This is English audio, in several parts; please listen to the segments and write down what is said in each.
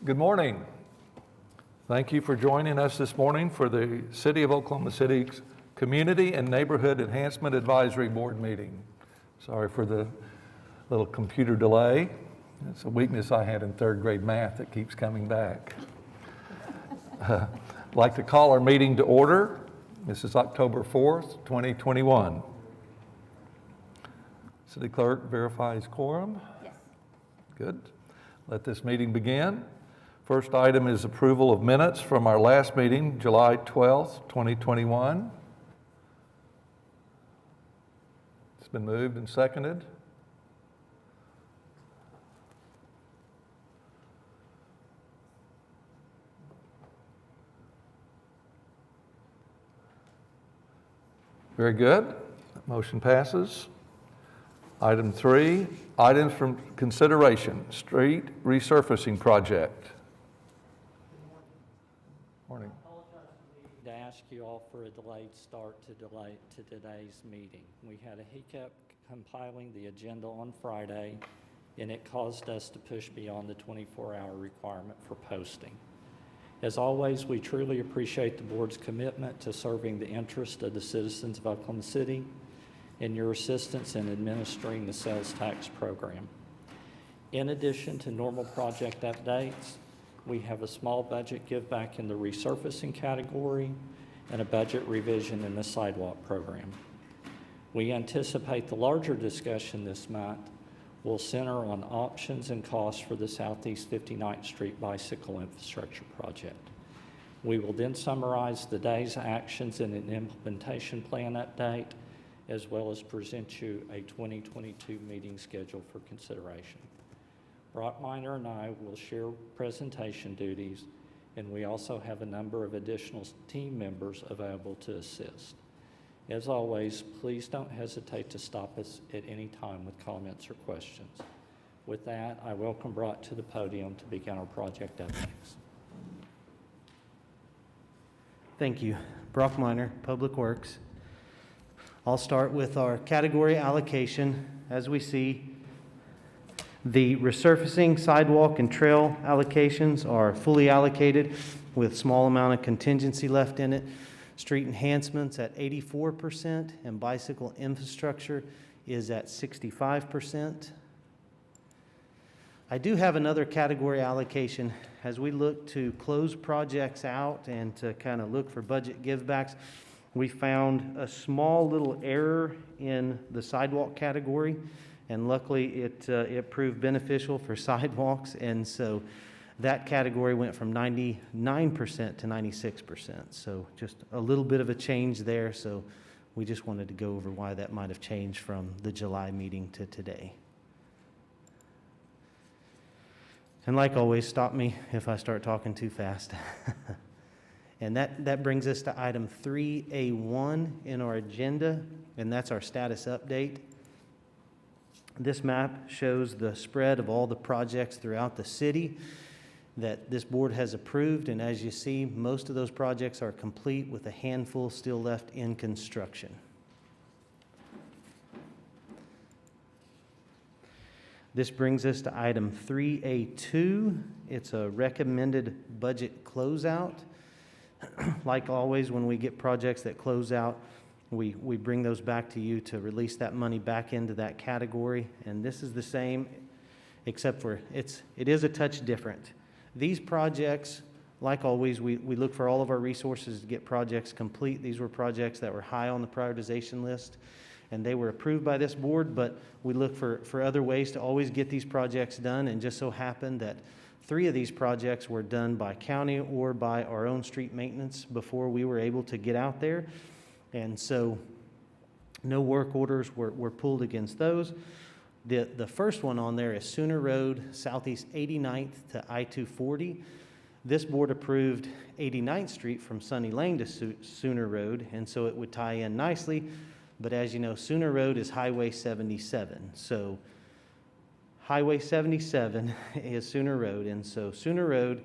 Good morning. Thank you for joining us this morning for the City of Oklahoma City's Community and Neighborhood Enhancement Advisory Board meeting. Sorry for the little computer delay. It's a weakness I had in third grade math that keeps coming back. I'd like to call our meeting to order. This is October 4th, 2021. City Clerk verifies quorum? Yes. Good. Let this meeting begin. First item is approval of minutes from our last meeting, July 12th, 2021. It's been moved and seconded. Very good. Motion passes. Item 3, items from consideration, street resurfacing project. Morning. I apologize to ask you all for a delayed start to today's meeting. We had a hiccup compiling the agenda on Friday, and it caused us to push beyond the 24-hour requirement for posting. As always, we truly appreciate the board's commitment to serving the interest of the citizens of Oklahoma City and your assistance in administering the sales tax program. In addition to normal project updates, we have a small budget give back in the resurfacing category and a budget revision in the sidewalk program. We anticipate the larger discussion this month will center on options and costs for the Southeast 59th Street bicycle infrastructure project. We will then summarize the day's actions in an implementation plan update, as well as present you a 2022 meeting schedule for consideration. Brock Miner and I will share presentation duties, and we also have a number of additional team members available to assist. As always, please don't hesitate to stop us at any time with comments or questions. With that, I welcome Brock to the podium to begin our project updates. Thank you. Brock Miner, Public Works. I'll start with our category allocation. As we see, the resurfacing, sidewalk, and trail allocations are fully allocated with small amount of contingency left in it. Street enhancements at 84% and bicycle infrastructure is at 65%. I do have another category allocation as we look to close projects out and to kind of look for budget givebacks. We found a small little error in the sidewalk category, and luckily it proved beneficial for sidewalks, and so that category went from 99% to 96%. So just a little bit of a change there, so we just wanted to go over why that might have changed from the July meeting to today. And like always, stop me if I start talking too fast. And that brings us to item 3A1 in our agenda, and that's our status update. This map shows the spread of all the projects throughout the city that this board has approved, and as you see, most of those projects are complete with a handful still left in construction. This brings us to item 3A2. It's a recommended budget closeout. Like always, when we get projects that close out, we bring those back to you to release that money back into that category. And this is the same, except for it is a touch different. These projects, like always, we look for all of our resources to get projects complete. These were projects that were high on the prioritization list, and they were approved by this board, but we look for other ways to always get these projects done, and just so happened that 3 of these projects were done by county or by our own street maintenance before we were able to get out there. And so no work orders were pulled against those. The first one on there is Sooner Road, Southeast 89th to I-240. This board approved 89th Street from Sunny Lane to Sooner Road, and so it would tie in nicely. But as you know, Sooner Road is Highway 77. So Highway 77 is Sooner Road, and so Sooner Road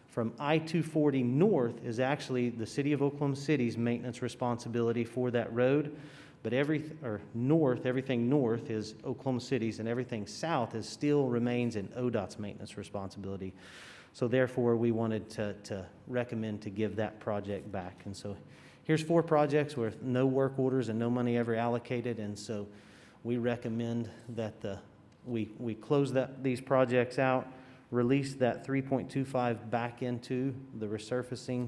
from I-240 north is actually the City of Oklahoma City's maintenance responsibility for that road. But everything north is Oklahoma City's, and everything south still remains in ODOT's maintenance responsibility. So therefore, we wanted to recommend to give that project back. And so here's 4 projects with no work orders and no money ever allocated, and so we recommend that we close these projects out, release that 3.25 back into the resurfacing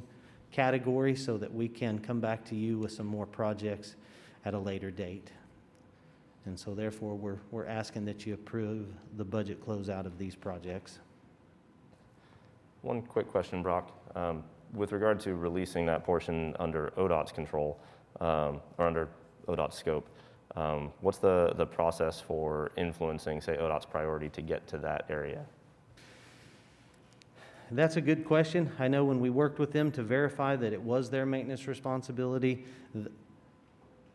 category so that we can come back to you with some more projects at a later date. And so therefore, we're asking that you approve the budget closeout of these projects. One quick question, Brock. With regard to releasing that portion under ODOT's control, or under ODOT's scope, what's the process for influencing, say, ODOT's priority to get to that area? That's a good question. I know when we worked with them to verify that it was their maintenance responsibility,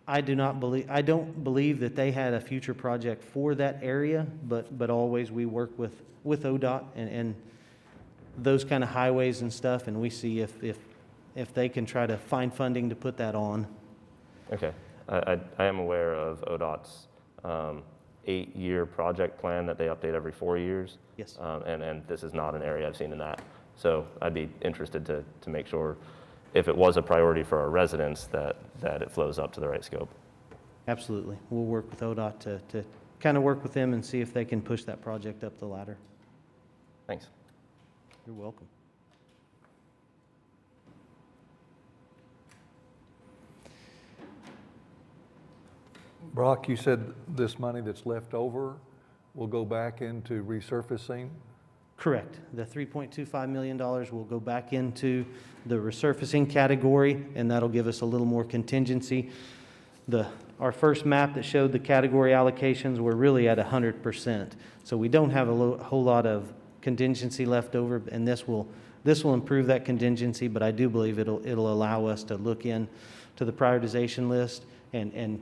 I don't believe that they had a future project for that area, but always we work with ODOT and those kind of highways and stuff, and we see if they can try to find funding to put that on. Okay. I am aware of ODOT's 8-year project plan that they update every 4 years. Yes. And this is not an area I've seen in that. So I'd be interested to make sure if it was a priority for our residents that it flows up to the right scope. Absolutely. We'll work with ODOT to kind of work with them and see if they can push that project up the ladder. Thanks. You're welcome. Brock, you said this money that's left over will go back into resurfacing? Correct. The $3.25 million will go back into the resurfacing category, and that'll give us a little more contingency. Our first map that showed the category allocations were really at 100%. So we don't have a whole lot of contingency left over, and this will improve that contingency, but I do believe it'll allow us to look in to the prioritization list and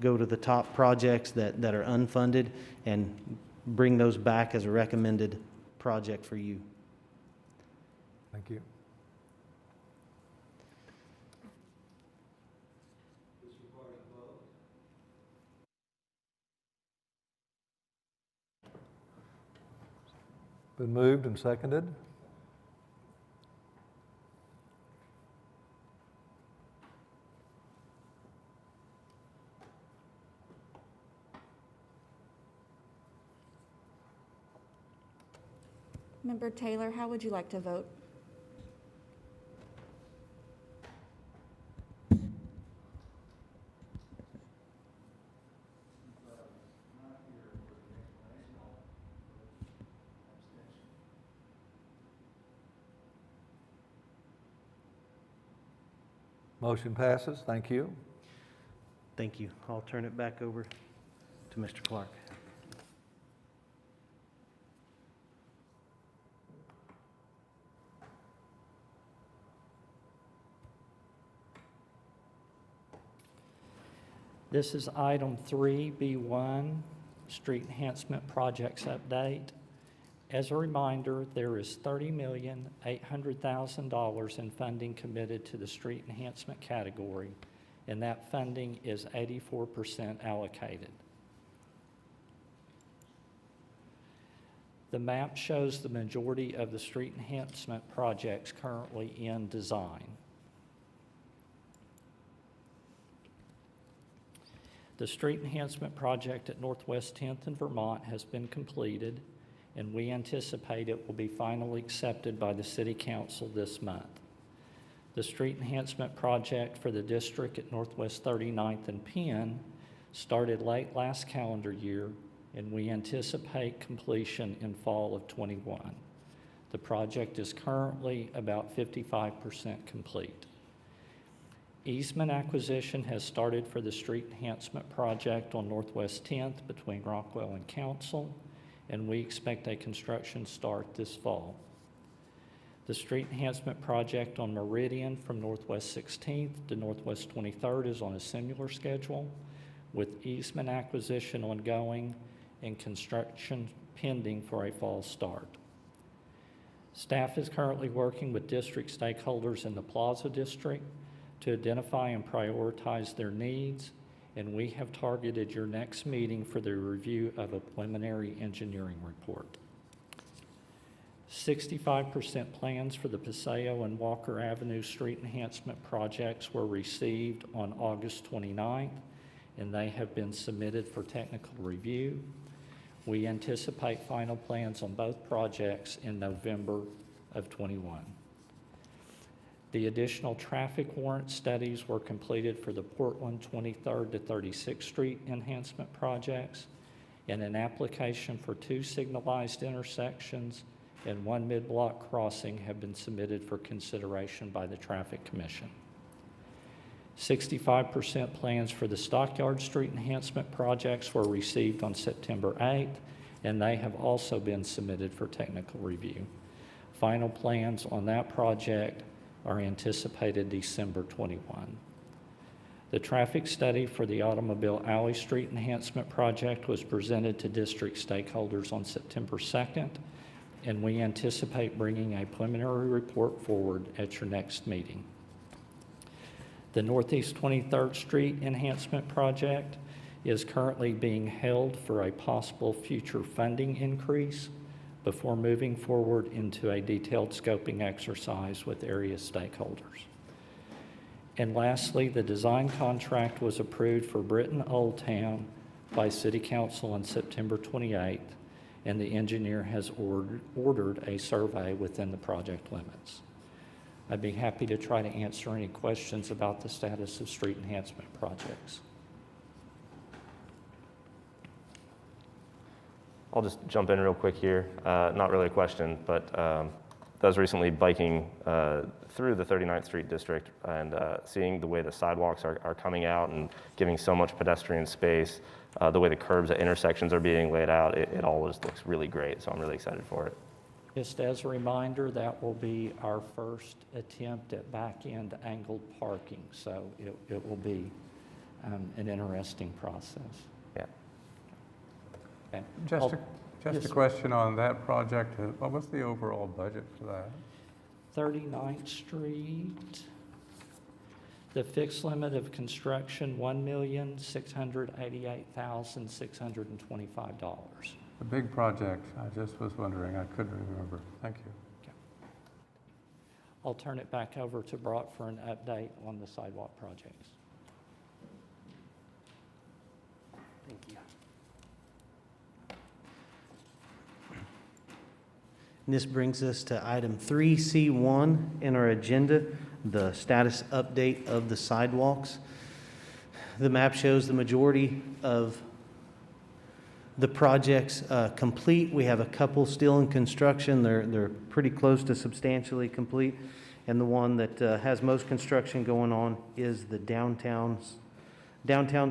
go to the top projects that are unfunded and bring those back as a recommended project for you. Thank you. Been moved and seconded. Member Taylor, how would you like to vote? Motion passes. Thank you. Thank you. I'll turn it back over to Mr. Clark. This is item 3B1, Street Enhancement Projects Update. As a reminder, there is $30,800,000 in funding committed to the street enhancement category, and that funding is 84% allocated. The map shows the majority of the street enhancement projects currently in design. The street enhancement project at Northwest 10th in Vermont has been completed, and we anticipate it will be finally accepted by the City Council this month. The street enhancement project for the district at Northwest 39th and Penn started late last calendar year, and we anticipate completion in fall of '21. The project is currently about 55% complete. Easement acquisition has started for the street enhancement project on Northwest 10th between Rockwell and Council, and we expect a construction start this fall. The street enhancement project on Meridian from Northwest 16th to Northwest 23rd is on a similar schedule, with easement acquisition ongoing and construction pending for a fall start. Staff is currently working with district stakeholders in the Plaza District to identify and prioritize their needs and we have targeted your next meeting for the review of a preliminary engineering report. 65% plans for the Paseo and Walker Avenue street enhancement projects were received on August 29th, and they have been submitted for technical review. We anticipate final plans on both projects in November of '21. The additional traffic warrant studies were completed for the Portland 23rd to 36th Street enhancement projects, and an application for 2 signalized intersections and 1 mid-block crossing have been submitted for consideration by the Traffic Commission. 65% plans for the Stockyard Street enhancement projects were received on September 8th, and they have also been submitted for technical review. Final plans on that project are anticipated December 21. The traffic study for the Automobile Alley Street enhancement project was presented to district stakeholders on September 2nd, and we anticipate bringing a preliminary report forward at your next meeting. The Northeast 23rd Street enhancement project is currently being held for a possible future funding increase before moving forward into a detailed scoping exercise with area stakeholders. And lastly, the design contract was approved for Britain Old Town by City Council on September 28th, and the engineer has ordered a survey within the project limits. I'd be happy to try to answer any questions about the status of street enhancement projects. I'll just jump in real quick here. Not really a question, but I was recently biking through the 39th Street district and seeing the way the sidewalks are coming out and giving so much pedestrian space, the way the curbs at intersections are being laid out, it all just looks really great, so I'm really excited for it. Just as a reminder, that will be our first attempt at back-end angled parking, so it will be an interesting process. Yeah. Okay. Just Yes, a sir. question on that project. What was the overall budget for that? 39th Street, the fixed limit of construction, $1,688,625. The big project, I just was wondering, I couldn't remember. Thank you. I'll turn it back over to Brock for an update on the sidewalk projects. Thank you. And this brings us to item 3C1 in our agenda, the status update of the sidewalks. The map shows the majority of the projects complete. We have a couple still in construction. They're pretty close to substantially complete. And the one that has most construction going on is the downtown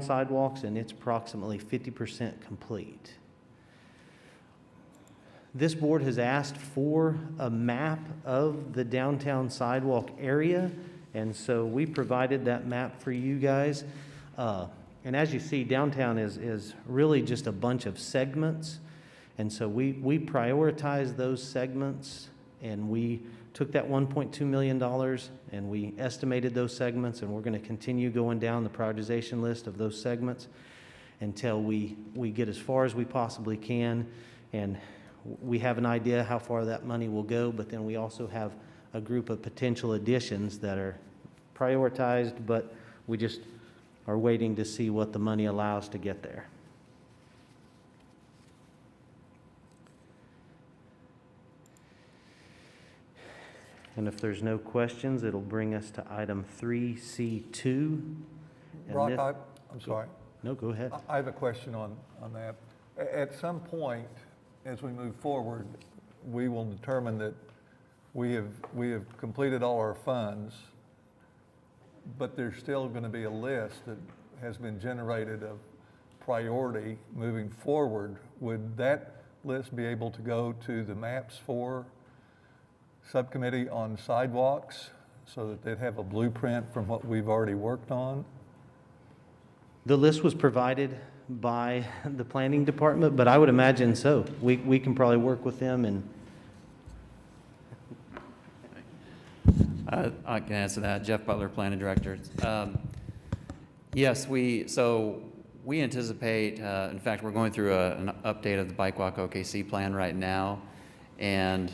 sidewalks, and it's approximately 50% complete. This board has asked for a map of the downtown sidewalk area, and so we provided that map for you guys. And as you see, downtown is really just a bunch of segments, and so we prioritized those segments, and we took that $1.2 million and we estimated those segments, and we're going to continue going down the prioritization list of those segments until we get as far as we possibly can. And we have an idea how far that money will go, but then we also have a group of potential additions that are prioritized, but we just are waiting to see what the money allows to get there. And if there's no questions, it'll bring us to item 3C2. And Brock, this- I'm sorry. No, go ahead. I have a question on that. At some point, as we move forward, we will determine that we have completed all our funds, but there's still going to be a list that has been generated of priority moving forward. Would that list be able to go to the Maps 4 subcommittee on sidewalks so that they'd have a blueprint from what we've already worked on? The list was provided by the planning department, but I would imagine so. We can probably work with them and I can answer that. Jeff Butler, Planning Director. Yes, we anticipate, in fact, we're going through an update of the Bike Walk OKC plan right now. And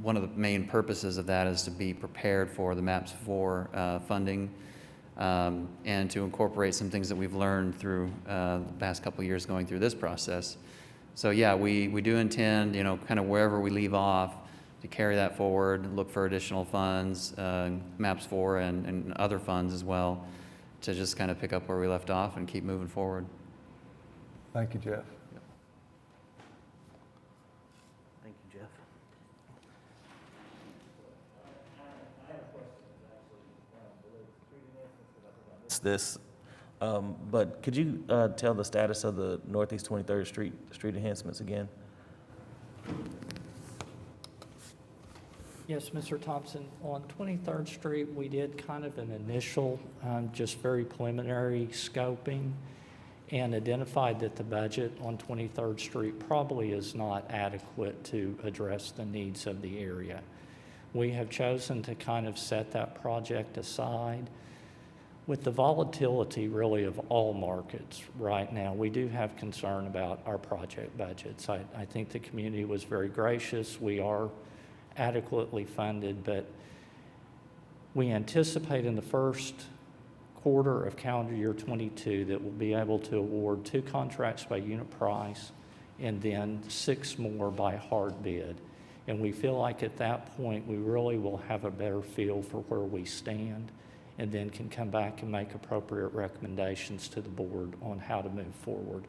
one of the main purposes of that is to be prepared for the MAPS 4 funding and to incorporate some things that we've learned through the past couple of years going through this process. So yeah, we do intend, kind of wherever we leave off, to carry that forward, look for additional funds, MAPS 4 and other funds as well, to just kind of pick up where we left off and keep moving forward. Thank you, Jeff. Thank you, Jeff. This, but could you tell the status of the Northeast 23rd Street enhancements again? Yes, Mr. Thompson, on 23rd Street, we did kind of an initial, just very preliminary scoping and identified that the budget on 23rd Street probably is not adequate to address the needs of the area. We have chosen to kind of set that project aside. With the volatility really of all markets right now, we do have concern about our project budgets. I think the community was very gracious. We are adequately funded, but we anticipate in the first quarter of calendar year 22 that we'll be able to award 2 contracts by unit price and then 6 more by hard bid. And we feel like at that point we really will have a better feel for where we stand and then can come back and make appropriate recommendations to the board on how to move forward.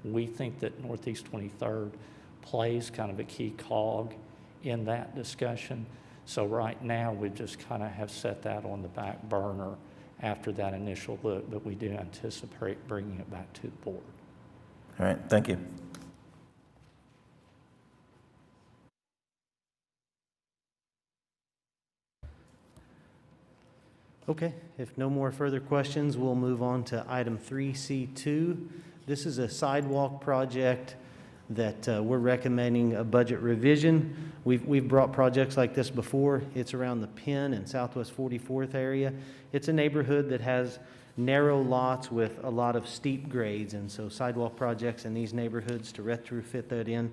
We think that Northeast 23rd plays kind of a key cog in that discussion. So right now, we just kind of have set that on the back burner after that initial look, but we do anticipate bringing it back to the board. All right, thank you. Okay, if no more further questions, we'll move on to item 3C2. This is a sidewalk project that we're recommending a budget revision. We've brought projects like this before. It's around the Penn and Southwest 44th area. It's a neighborhood that has narrow lots with a lot of steep grades, and so sidewalk projects in these neighborhoods to retrofit that in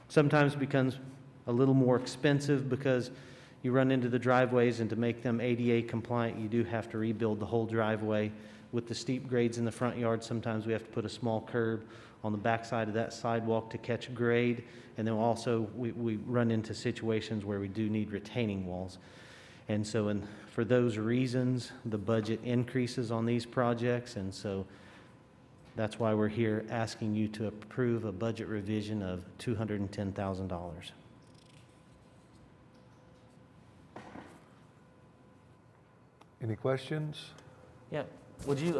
sometimes becomes a little more expensive because you run into the driveways, and to make them ADA compliant, you do have to rebuild the whole driveway. With the steep grades in the front yard, sometimes we have to put a small curb on the backside of that sidewalk to catch grade. And then also we run into situations where we do need retaining walls. And so for those reasons, the budget increases on these projects. And so that's why we're here asking you to approve a budget revision of $210,000. Any questions? Yeah, would you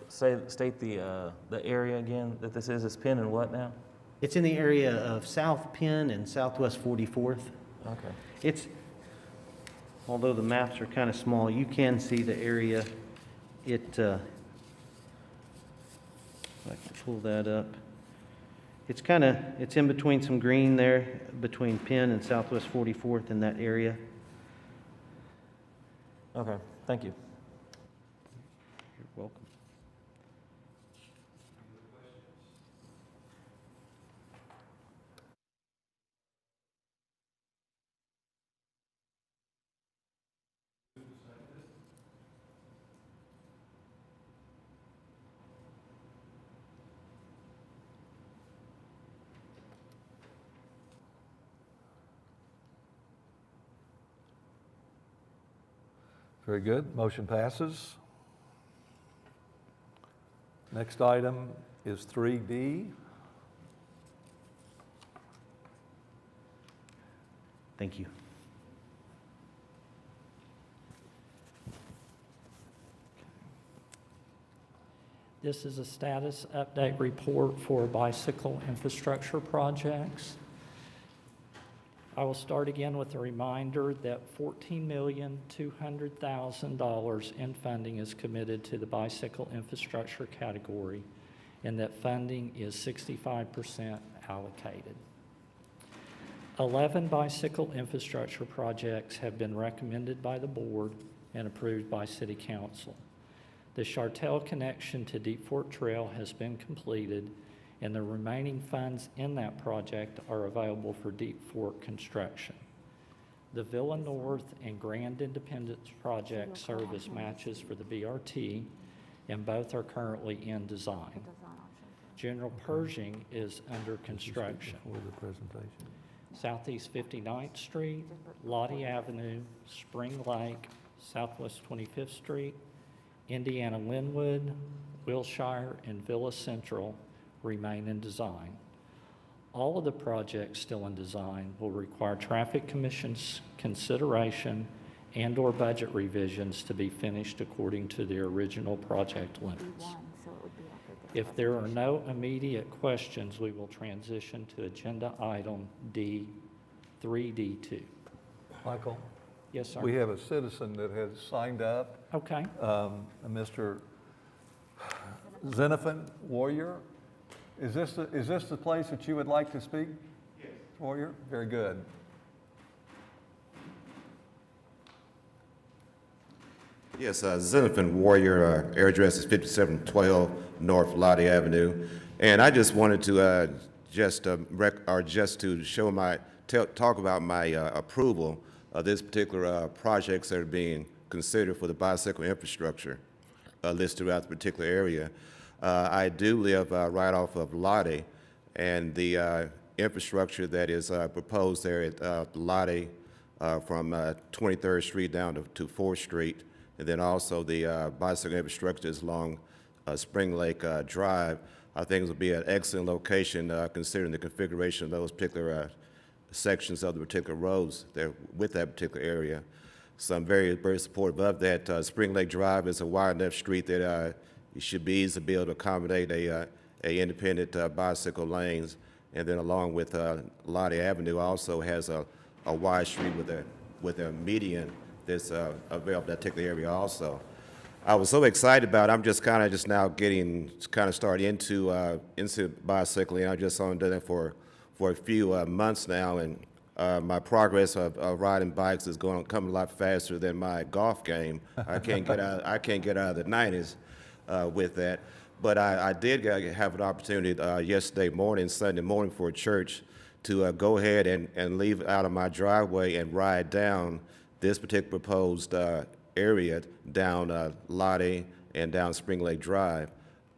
state the area again that this is? It's Penn and what now? It's in the area of South Penn and Southwest 44th. Okay. Although the maps are kind of small, you can see the area. If I can pull that up. It's in between some green there, between Penn and Southwest 44th in that area. Okay, thank you. You're welcome. Very good. Motion passes. Next item is 3D. Thank you. This is a status update report for bicycle infrastructure projects. I will start again with a reminder that $14,200,000 in funding is committed to the bicycle infrastructure category, and that funding is 65% allocated. 11 bicycle infrastructure projects have been recommended by the board and approved by City Council. The Chartel connection to Deep Fork Trail has been completed, and the remaining funds in that project are available for Deep Fork construction. The Villa North and Grand Independence projects serve as matches for the BRT, and both are currently in design. General Pershing is under construction. Before the presentation. Southeast 59th Street, Lottie Avenue, Spring Lake, Southwest 25th Street, Indiana Linwood, Wilshire, and Villa Central remain in design. All of the projects still in design will require Traffic Commission's consideration and/or budget revisions to be finished according to their original project limits. If there are no immediate questions, we will transition to agenda item D, 3D2. Michael, Yes, sir. we have a citizen that has signed up, Okay. Mr. Xenophon Warrior. Is this the place that you would like to speak? Yes. Warrior, very good. Yes, Xenophon Warrior, air address is 5712 North Lottie Avenue. And I just wanted to talk about my approval of this particular projects that are being considered for the bicycle infrastructure listed throughout the particular area. I do live right off of Lottie, and the infrastructure that is proposed there at Lottie from 23rd Street down to 4th Street, and then also the bicycle infrastructure is along Spring Lake Drive. I think it will be an excellent location considering the configuration of those particular sections of the particular roads there with that particular area. So I'm very, very supportive of that. Spring Lake Drive is a wide enough street that it should be easy to be able to accommodate a independent bicycle lanes. And then along with Lottie Avenue also has a wide street with a median that's available in that particular area also. I was so excited about it. I'm just now getting started into bicycling. I've just only done it for a few months now, and my progress of riding bikes is coming a lot faster than my golf game. I can't get out of the 90s with that. But I did have an opportunity yesterday morning, Sunday morning for church, to go ahead and leave out of my driveway and ride down this particular proposed area down Lottie and down Spring Lake Drive.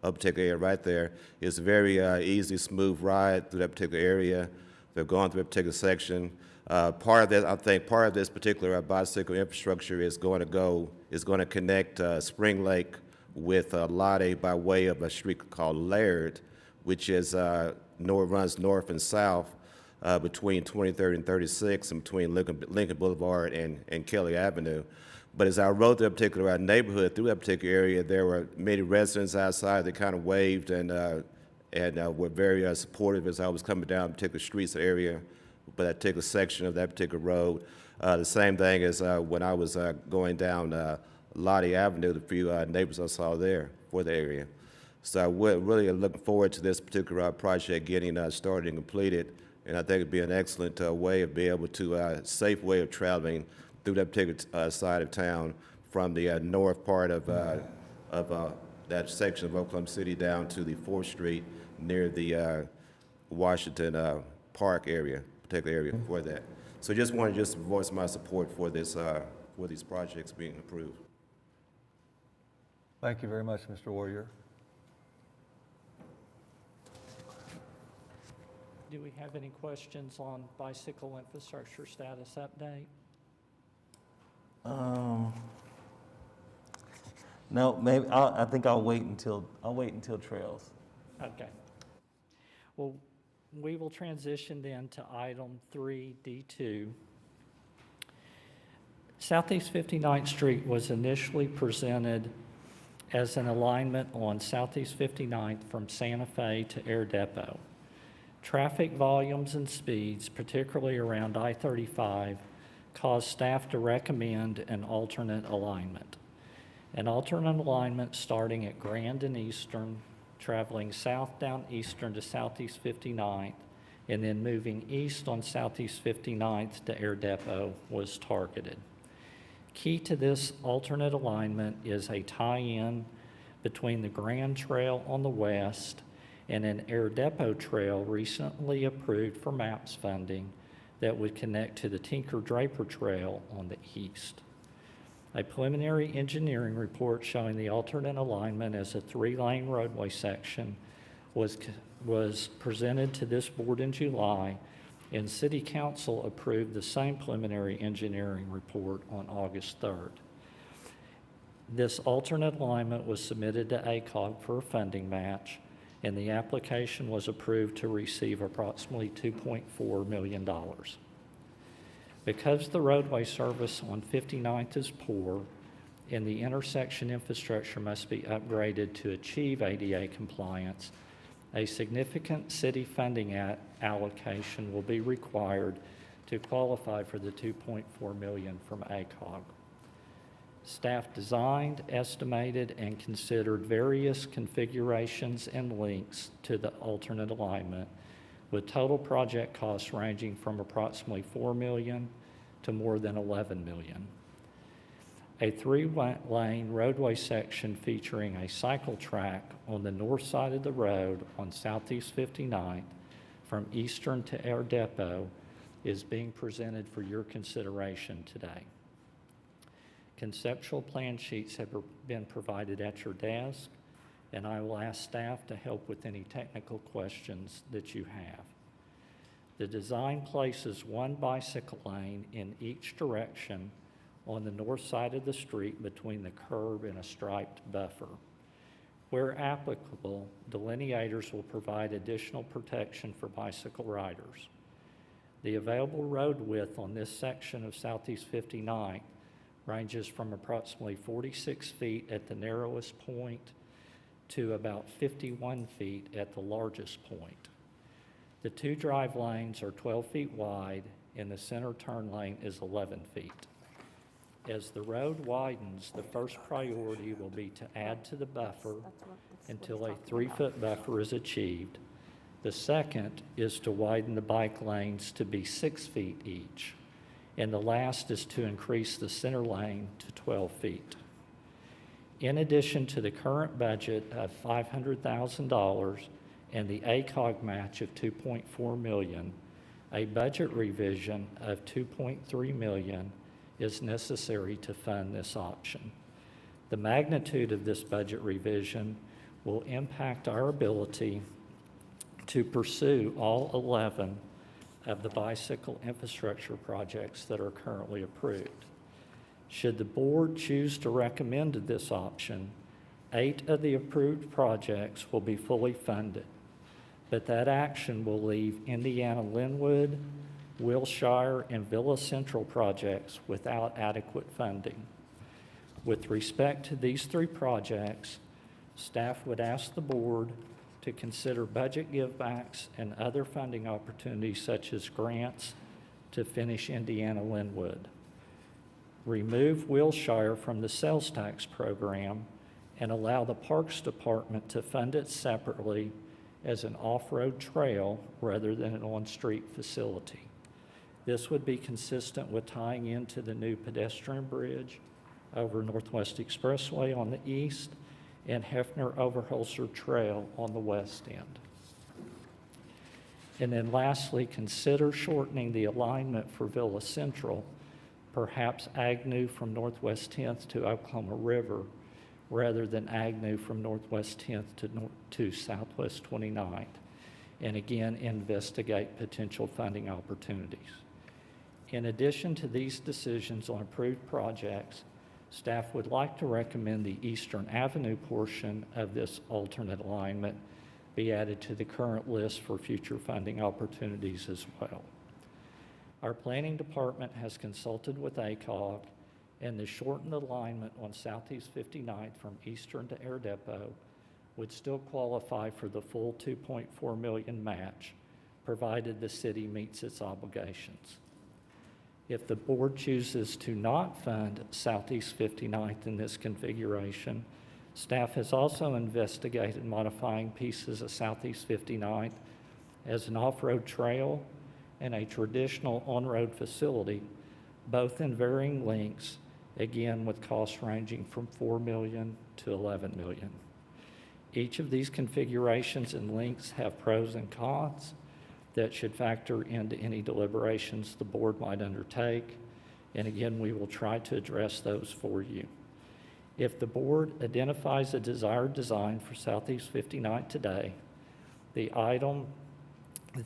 A particular area right there. It's a very easy, smooth ride through that particular area. They're going through a particular section. I think part of this particular bicycle infrastructure is going to connect Spring Lake with Lottie by way of a street called Laird, which is runs north and south between 23rd and 36th and between Lincoln Boulevard and Kelly Avenue. But as I rode through a particular neighborhood, through that particular area, there were many residents outside that kind of waved and were very supportive as I was coming down particular streets area, but that particular section of that particular road. The same thing as when I was going down Lottie Avenue, the few neighbors I saw there for the area. So I really am looking forward to this particular project getting started and completed, and I think it'd be an excellent way of being able to, safe way of traveling through that particular side of town from the north part of that section of Oklahoma City down to the 4th Street near the Washington Park area, particular area for that. So just wanted to voice my support for this, for these projects being approved. Thank you very much, Mr. Warrior. Do we have any questions on bicycle infrastructure status update? No, maybe, I think I'll wait until trails. Okay. Well, we will transition then to item 3D2. Southeast 59th Street was initially presented as an alignment on Southeast 59th from Santa Fe to Air Depot. Traffic volumes and speeds, particularly around I-35, caused staff to recommend an alternate alignment. An alternate alignment starting at Grand and Eastern, traveling south down Eastern to Southeast 59th, and then moving east on Southeast 59th to Air Depot was targeted. Key to this alternate alignment is a tie-in between the Grand Trail on the west and an air depot trail recently approved for MAPS funding that would connect to the Tinker Draper Trail on the east. A preliminary engineering report showing the alternate alignment as a 3-lane roadway section was presented to this board in July, and City Council approved the same preliminary engineering report on August 3rd. This alternate alignment was submitted to ACOG for a funding match, and the application was approved to receive approximately $2.4 million. Because the roadway service on 59th is poor and the intersection infrastructure must be upgraded to achieve ADA compliance, a significant city funding allocation will be required to qualify for the $2.4 million from ACOG. Staff designed, estimated, and considered various configurations and links to the alternate alignment, with total project costs ranging from approximately $4 million to more than $11 million. A 3-lane roadway section featuring a cycle track on the north side of the road on Southeast 59th from Eastern to Air Depot is being presented for your consideration today. Conceptual plan sheets have been provided at your desk, and I will ask staff to help with any technical questions that you have. The design places one bicycle lane in each direction on the north side of the street between the curb and a striped buffer. Where applicable, delineators will provide additional protection for bicycle riders. The available road width on this section of Southeast 59th ranges from approximately 46 feet at the narrowest point to about 51 feet at the largest point. The 2 drive lanes are 12 feet wide and the center turn lane is 11 feet. As the road widens, the first priority will be to add to the buffer until a 3-foot buffer is achieved. The second is to widen the bike lanes to be 6 feet each. And the last is to increase the center lane to 12 feet. In addition to the current budget of $500,000 and the ACOG match of $2.4 million, a budget revision of $2.3 million is necessary to fund this option. The magnitude of this budget revision will impact our ability to pursue all 11 of the bicycle infrastructure projects that are currently approved. Should the board choose to recommend this option, 8 of the approved projects will be fully funded, but that action will leave Indiana Linwood, Wilshire, and Villa Central projects without adequate funding. With respect to these 3 projects, staff would ask the board to consider budget givebacks and other funding opportunities such as grants to finish Indiana Linwood. Remove Wilshire from the sales tax program and allow the Parks Department to fund it separately as an off-road trail rather than an on-street facility. This would be consistent with tying into the new pedestrian bridge over Northwest Expressway on the east and Hefner Overholser Trail on the west end. And then lastly, consider shortening the alignment for Villa Central, perhaps Agnew from Northwest 10th to Oklahoma River, rather than Agnew from Northwest 10th to Southwest 29th. And again, investigate potential funding opportunities. In addition to these decisions on approved projects, staff would like to recommend the Eastern Avenue portion of this alternate alignment be added to the current list for future funding opportunities as well. Our planning department has consulted with ACOG, and the shortened alignment on Southeast 59th from Eastern to Air Depot would still qualify for the full $2.4 million match, provided the city meets its obligations. If the board chooses to not fund Southeast 59th in this configuration, staff has also investigated modifying pieces of Southeast 59th as an off-road trail and a traditional on-road facility, both in varying lengths, again with costs ranging from $4 million to $11 million. Each of these configurations and links have pros and cons that should factor into any deliberations the board might undertake. And again, we will try to address those for you. If the board identifies a desired design for Southeast 59th today, the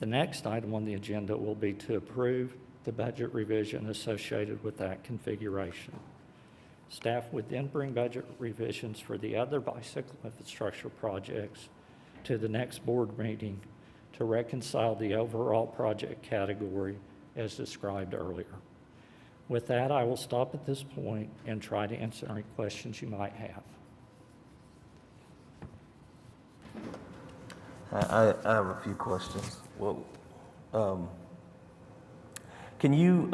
next item on the agenda will be to approve the budget revision associated with that configuration. Staff would then bring budget revisions for the other bicycle infrastructure projects to the next board meeting to reconcile the overall project category as described earlier. With that, I will stop at this point and try to answer any questions you might have. I have a few questions. Well, can you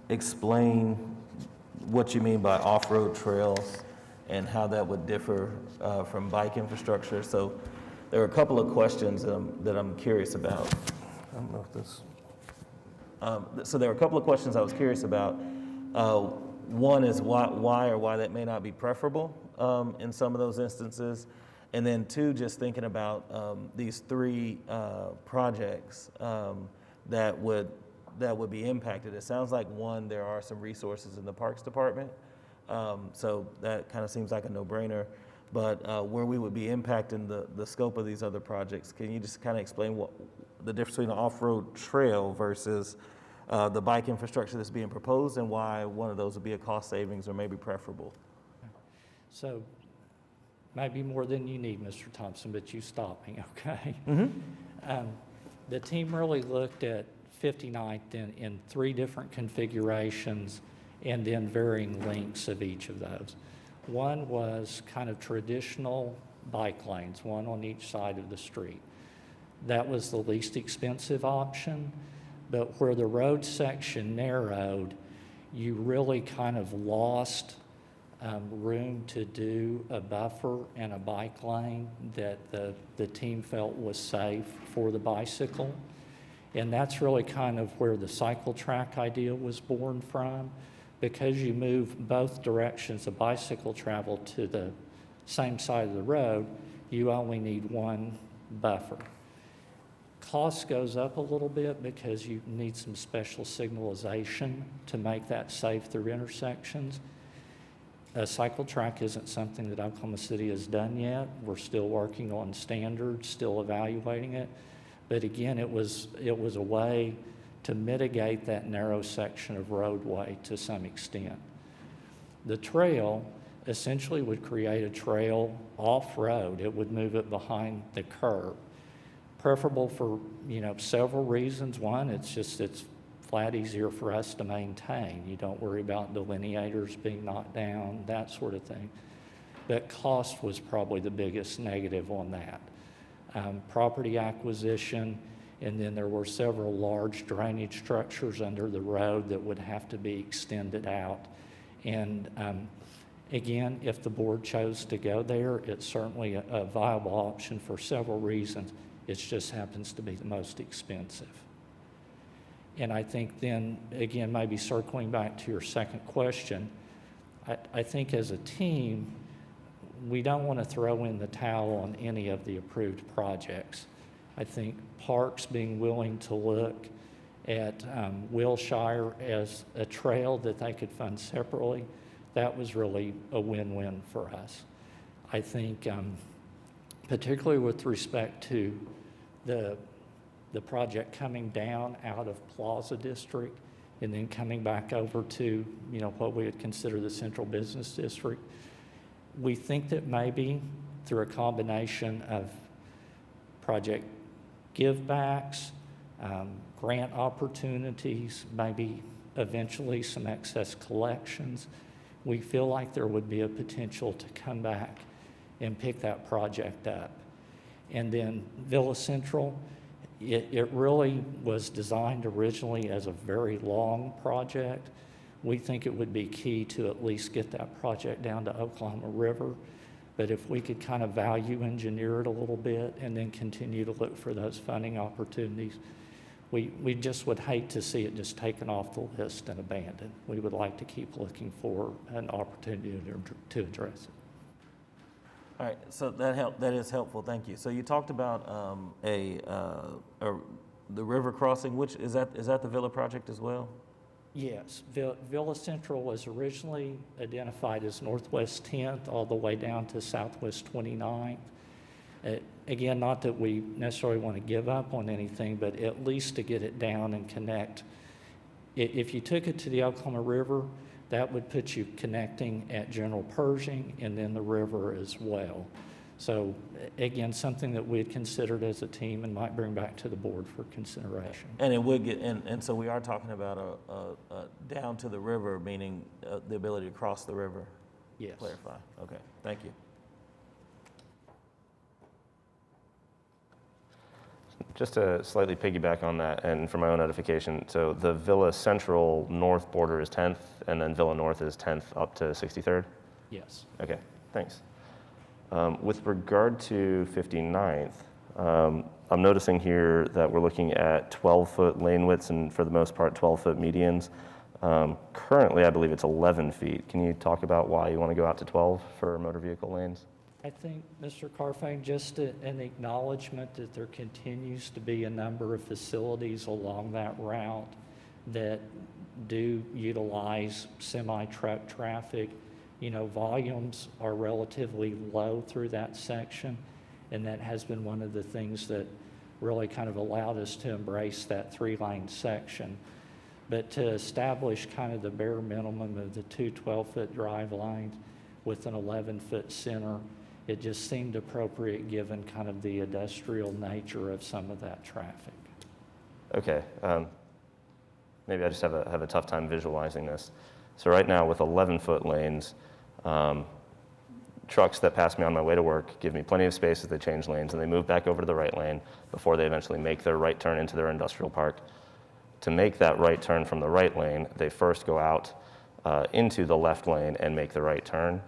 explain what you mean by off-road trails and how that would differ from bike infrastructure? So there are a couple of questions that I'm curious about. I don't know if this... so there are a couple of questions I was curious about. One is why that may not be preferable in some of those instances. And then two, just thinking about these three projects that would be impacted. It sounds like one, there are some resources in the Parks Department. So that kind of seems like a no-brainer. But where we would be impacting the scope of these other projects, can you just kind of explain what the difference between an off-road trail versus the bike infrastructure that's being proposed, and why one of those would be a cost savings or maybe preferable? So maybe more than you need, Mr. Thompson, but you stop me, okay? The team really looked at 59th in three different configurations and then varying lengths of each of those. One was kind of traditional bike lanes, one on each side of the street. That was the least expensive option, but where the road section narrowed, you really kind of lost room to do a buffer and a bike lane that the team felt was safe for the bicycle. And that's really kind of where the cycle track idea was born from. Because you move both directions of bicycle travel to the same side of the road, you only need one buffer. Cost goes up a little bit because you need some special signalization to make that safe through intersections. A cycle track isn't something that Oklahoma City has done yet. We're still working on standards, still evaluating it. But again, it was a way to mitigate that narrow section of roadway to some extent. The trail essentially would create a trail off-road. It would move it behind the curb. Preferable for, several reasons. One, it's flat easier for us to maintain. You don't worry about delineators being knocked down, that sort of thing. But cost was probably the biggest negative on that. Property acquisition, and then there were several large drainage structures under the road that would have to be extended out. And again, if the board chose to go there, it's certainly a viable option for several reasons. It just happens to be the most expensive. And I think then, again, maybe circling back to your second question, I think as a team, we don't want to throw in the towel on any of the approved projects. I think Parks being willing to look at Wilshire as a trail that they could fund separately, that was really a win-win for us. I think particularly with respect to the project coming down out of Plaza District and then coming back over to what we would consider the Central Business District, we think that maybe through a combination of project givebacks, grant opportunities, maybe eventually some excess collections, we feel like there would be a potential to come back and pick that project up. And then Villa Central, it really was designed originally as a very long project. We think it would be key to at least get that project down to Oklahoma River. But if we could kind of value engineer it a little bit and then continue to look for those funding opportunities, we just would hate to see it just taken off the list and abandoned. We would like to keep looking for an opportunity to address it. All right, so that is helpful, thank you. So you talked about the river crossing, which, is that the Villa project as well? Yes, Villa Central was originally identified as Northwest 10th all the way down to Southwest 29th. Again, not that we necessarily want to give up on anything, but at least to get it down and connect. If you took it to the Oklahoma River, that would put you connecting at General Pershing and then the river as well. So again, something that we had considered as a team and might bring back to the board for consideration. And it would get, and so we are talking about a down to the river, meaning the ability to cross the river? Yes. Clarify, okay, thank you. Just to slightly piggyback on that, and for my own edification, so the Villa Central north border is 10th, and then Villa North is 10th up to 63rd? Yes. Okay, thanks. With regard to 59th, I'm noticing here that we're looking at 12-foot lane widths and for the most part 12-foot medians. Currently, I believe it's 11 feet. Can you talk about why you want to go out to 12 for motor vehicle lanes? I think, Mr. Carfang, just an acknowledgement that there continues to be a number of facilities along that route that do utilize semi-truck traffic. You know, volumes are relatively low through that section, and that has been one of the things that really kind of allowed us to embrace that 3-lane section. But to establish kind of the bare minimum of the 2 12-foot drive lanes with an 11-foot center, it just seemed appropriate given kind of the industrial nature of some of that traffic. Okay, maybe I just have a tough time visualizing this. So right now with 11-foot lanes, trucks that pass me on my way to work give me plenty of space as they change lanes, and they move back over to the right lane before they eventually make their right turn into their industrial park. To make that right turn from the right lane, they first go out into the left lane and make the right turn.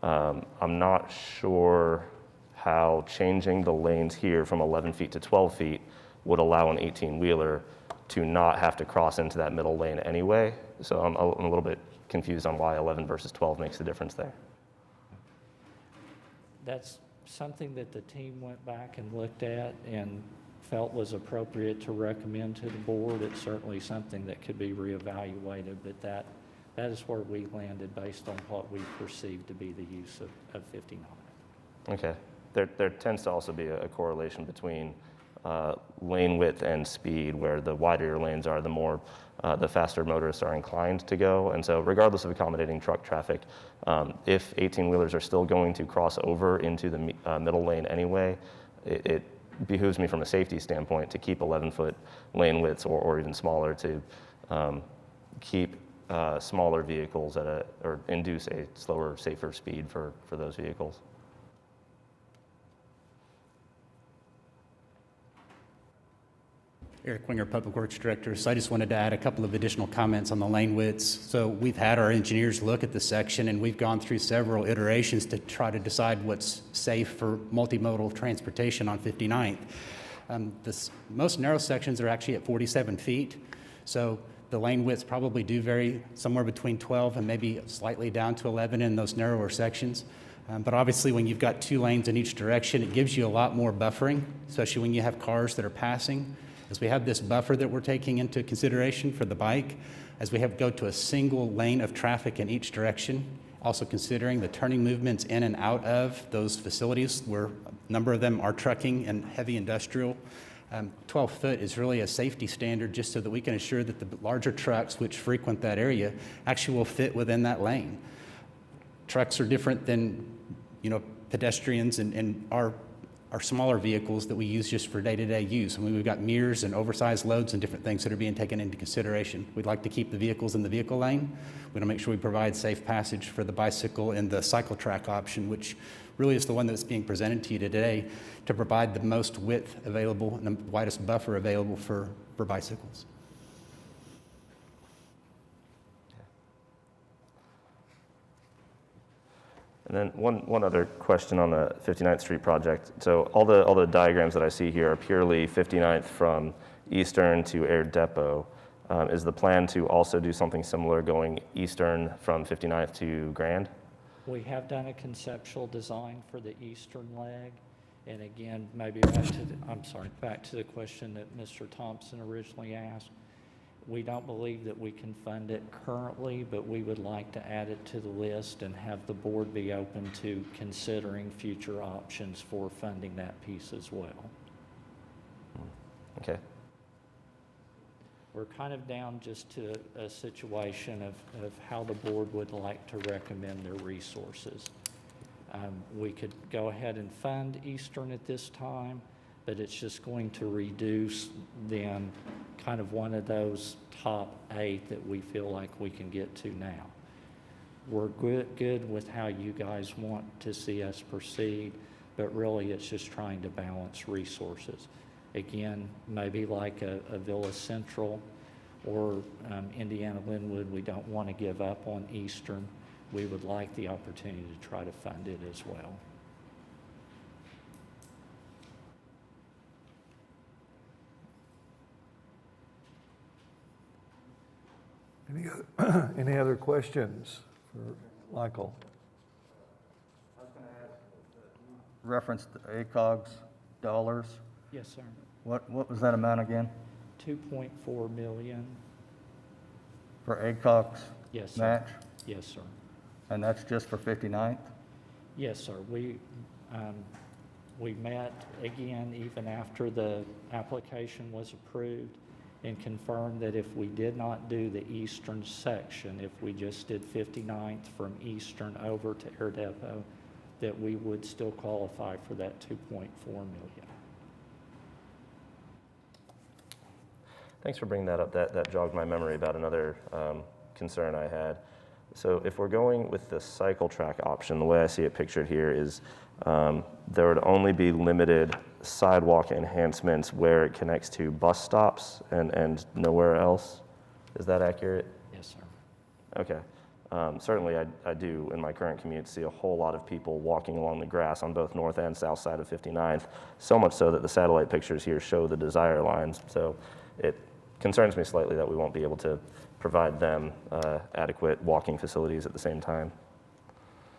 I'm not sure how changing the lanes here from 11 feet to 12 feet would allow an 18-wheeler to not have to cross into that middle lane anyway. So I'm a little bit confused on why 11 versus 12 makes a difference there. That's something that the team went back and looked at and felt was appropriate to recommend to the board. It's certainly something that could be reevaluated, but that is where we landed based on what we perceived to be the use of 59. Okay. There tends to also be a correlation between lane width and speed, where the wider your lanes are, the more the faster motorists are inclined to go. And so regardless of accommodating truck traffic, if 18-wheelers are still going to cross over into the middle lane anyway, it behooves me from a safety standpoint to keep 11-foot lane widths or even smaller to keep smaller vehicles or induce a slower, safer speed for those vehicles. Eric Winger, Public Works Director. So I just wanted to add a couple of additional comments on the lane widths. So we've had our engineers look at the section, and we've gone through several iterations to try to decide what's safe for multimodal transportation on 59th. The most narrow sections are actually at 47 feet. So the lane widths probably do vary somewhere between 12 and maybe slightly down to 11 in those narrower sections. But obviously when you've got 2 lanes in each direction, it gives you a lot more buffering, especially when you have cars that are passing. As we have this buffer that we're taking into consideration for the bike, as we go to a single lane of traffic in each direction, also considering the turning movements in and out of those facilities where a number of them are trucking and heavy industrial. 12 foot is really a safety standard just so that we can ensure that the larger trucks which frequent that area actually will fit within that lane. Trucks are different than, pedestrians and our smaller vehicles that we use just for day-to-day use. I mean, we've got mirrors and oversized loads and different things that are being taken into consideration. We'd like to keep the vehicles in the vehicle lane. We want to make sure we provide safe passage for the bicycle and the cycle track option, which really is the one that's being presented to you today, to provide the most width available and the widest buffer available for bicycles. And then one other question on the 59th Street project. So all the diagrams that I see here are purely 59th from Eastern to Air Depot. Is the plan to also do something similar going Eastern from 59th to Grand? We have done a conceptual design for the eastern leg. And again, maybe back to the question that Mr. Thompson originally asked. We don't believe that we can fund it currently, but we would like to add it to the list and have the board be open to considering future options for funding that piece as well. Okay. We're kind of down just to a situation of how the board would like to recommend their resources. We could go ahead and fund Eastern at this time, but it's just going to reduce then kind of one of those top 8 that we feel like we can get to now. We're good with how you guys want to see us proceed, but really it's just trying to balance resources. Again, maybe like a Villa Central or Indiana Linwood, we don't want to give up on Eastern. We would like the opportunity to try to fund it as well. Any other questions for Michael? Referenced ACOG's dollars. Yes, sir. What was that amount again? 2.4 million. For ACOG's Yes, sir. match? Yes, sir. And that's just for 59th? Yes, sir. We met again even after the application was approved and confirmed that if we did not do the eastern section, if we just did 59th from Eastern over to Air Depot, that we would still qualify for that 2.4 million. Thanks for bringing that up. That jogged my memory about another concern I had. So if we're going with the cycle track option, the way I see it pictured here is there would only be limited sidewalk enhancements where it connects to bus stops and nowhere else. Is that accurate? Yes, sir. Okay. Certainly I do in my current commute see a whole lot of people walking along the grass on both north and south side of 59th, so much so that the satellite pictures here show the desire lines. So it concerns me slightly that we won't be able to provide them adequate walking facilities at the same time.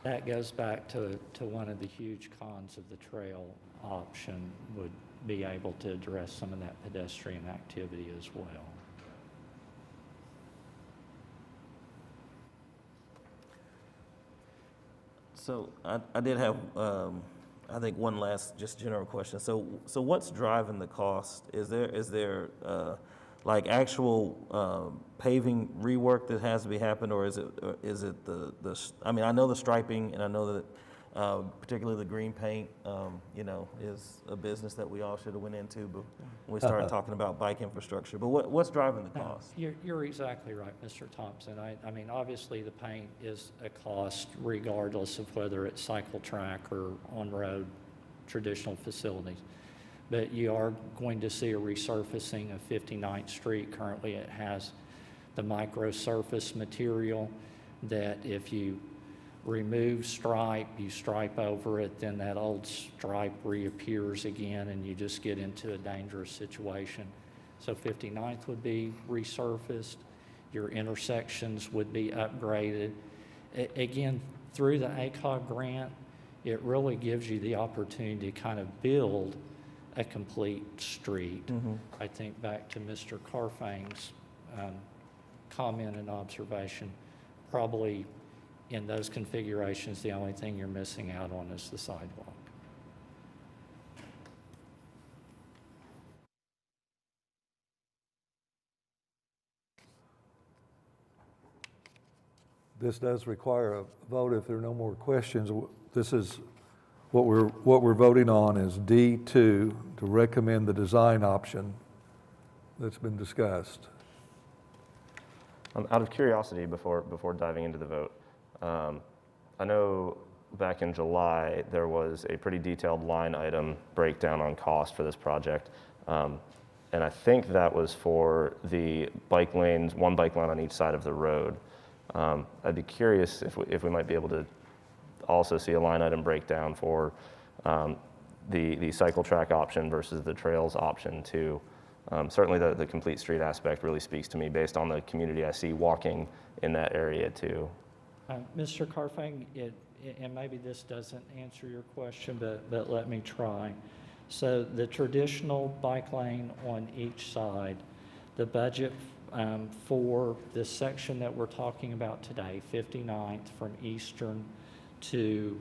That goes back to one of the huge cons of the trail option, would be able to address some of that pedestrian activity as well. So I did have, I think, one last just general question. So what's driving the cost? Is there like actual paving rework that has to be happened, or is it the I mean, I know the striping, and I know that particularly the green paint, is a business that we all should have went into, but when we started talking about bike infrastructure. But what's driving the cost? You're exactly right, Mr. Thompson. I mean, obviously the paint is a cost regardless of whether it's cycle track or on-road traditional facilities. But you are going to see a resurfacing of 59th Street. Currently it has the micro surface material that if you remove stripe, you stripe over it, then that old stripe reappears again and you just get into a dangerous situation. So 59th would be resurfaced, your intersections would be upgraded. Again, through the ACOG grant, it really gives you the opportunity to kind of build a complete street. Mm-hmm. I think back to Mr. Carfang's comment and observation, probably in those configurations, the only thing you're missing out on is the sidewalk. This does require a vote if there are no more questions. This is what we're voting on is D2, to recommend the design option that's been discussed. Out of curiosity, before diving into the vote, I know back in July there was a pretty detailed line item breakdown on cost for this project, and I think that was for the bike lanes, one bike lane on each side of the road. I'd be curious if we might be able to also see a line item breakdown for the cycle track option versus the trails option too. Certainly the complete street aspect really speaks to me based on the community I see walking in that area too. Mr. Carfang, and maybe this doesn't answer your question, but let me try. So the traditional bike lane on each side, the budget for the section that we're talking about today, 59th from Eastern to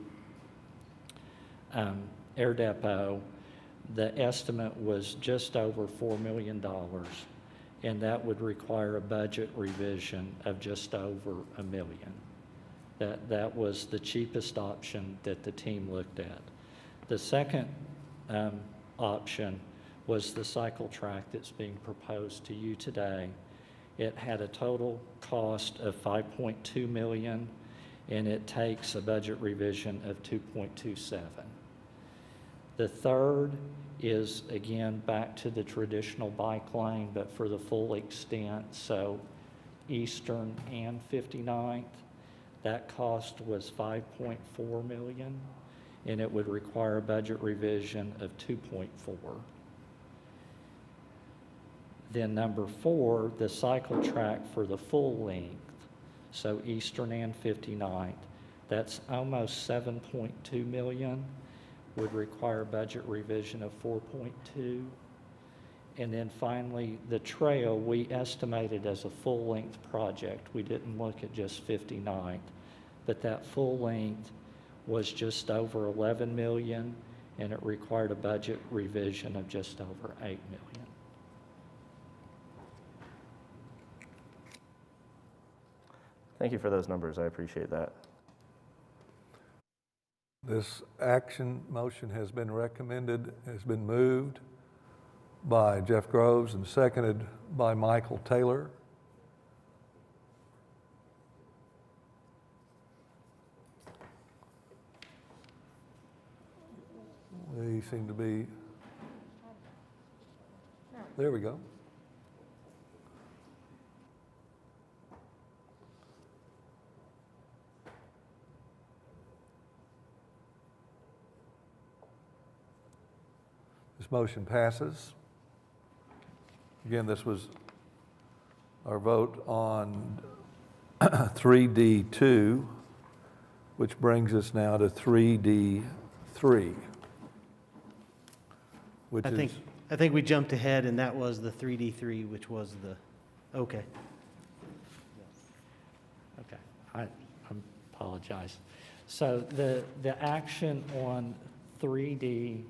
Air Depot, the estimate was just over $4 million, and that would require a budget revision of just over $1 million. That was the cheapest option that the team looked at. The second option was the cycle track that's being proposed to you today. It had a total cost of $5.2 million, and it takes a budget revision of $2.27. The third is, again, back to the traditional bike lane, but for the full extent, so Eastern and 59th. That cost was $5.4 million, and it would require a budget revision of $2.4. Then number 4, the cycle track for the full length, so Eastern and 59th, that's almost $7.2 million, would require a budget revision of $4.2. And then finally, the trail, we estimated as a full-length project. We didn't look at just 59th, but that full length was just over $11 million, and it required a budget revision of just over $8 million. Thank you for those numbers. I appreciate that. This action motion has been recommended, has been moved by Jeff Groves and seconded by Michael Taylor. They seem to be, there we go. This motion passes. Again, this was our vote on 3D2, which brings us now to 3D3, which I think we jumped ahead, and that was the 3D3, which was the, okay. Okay, I apologize. So the action on 3D3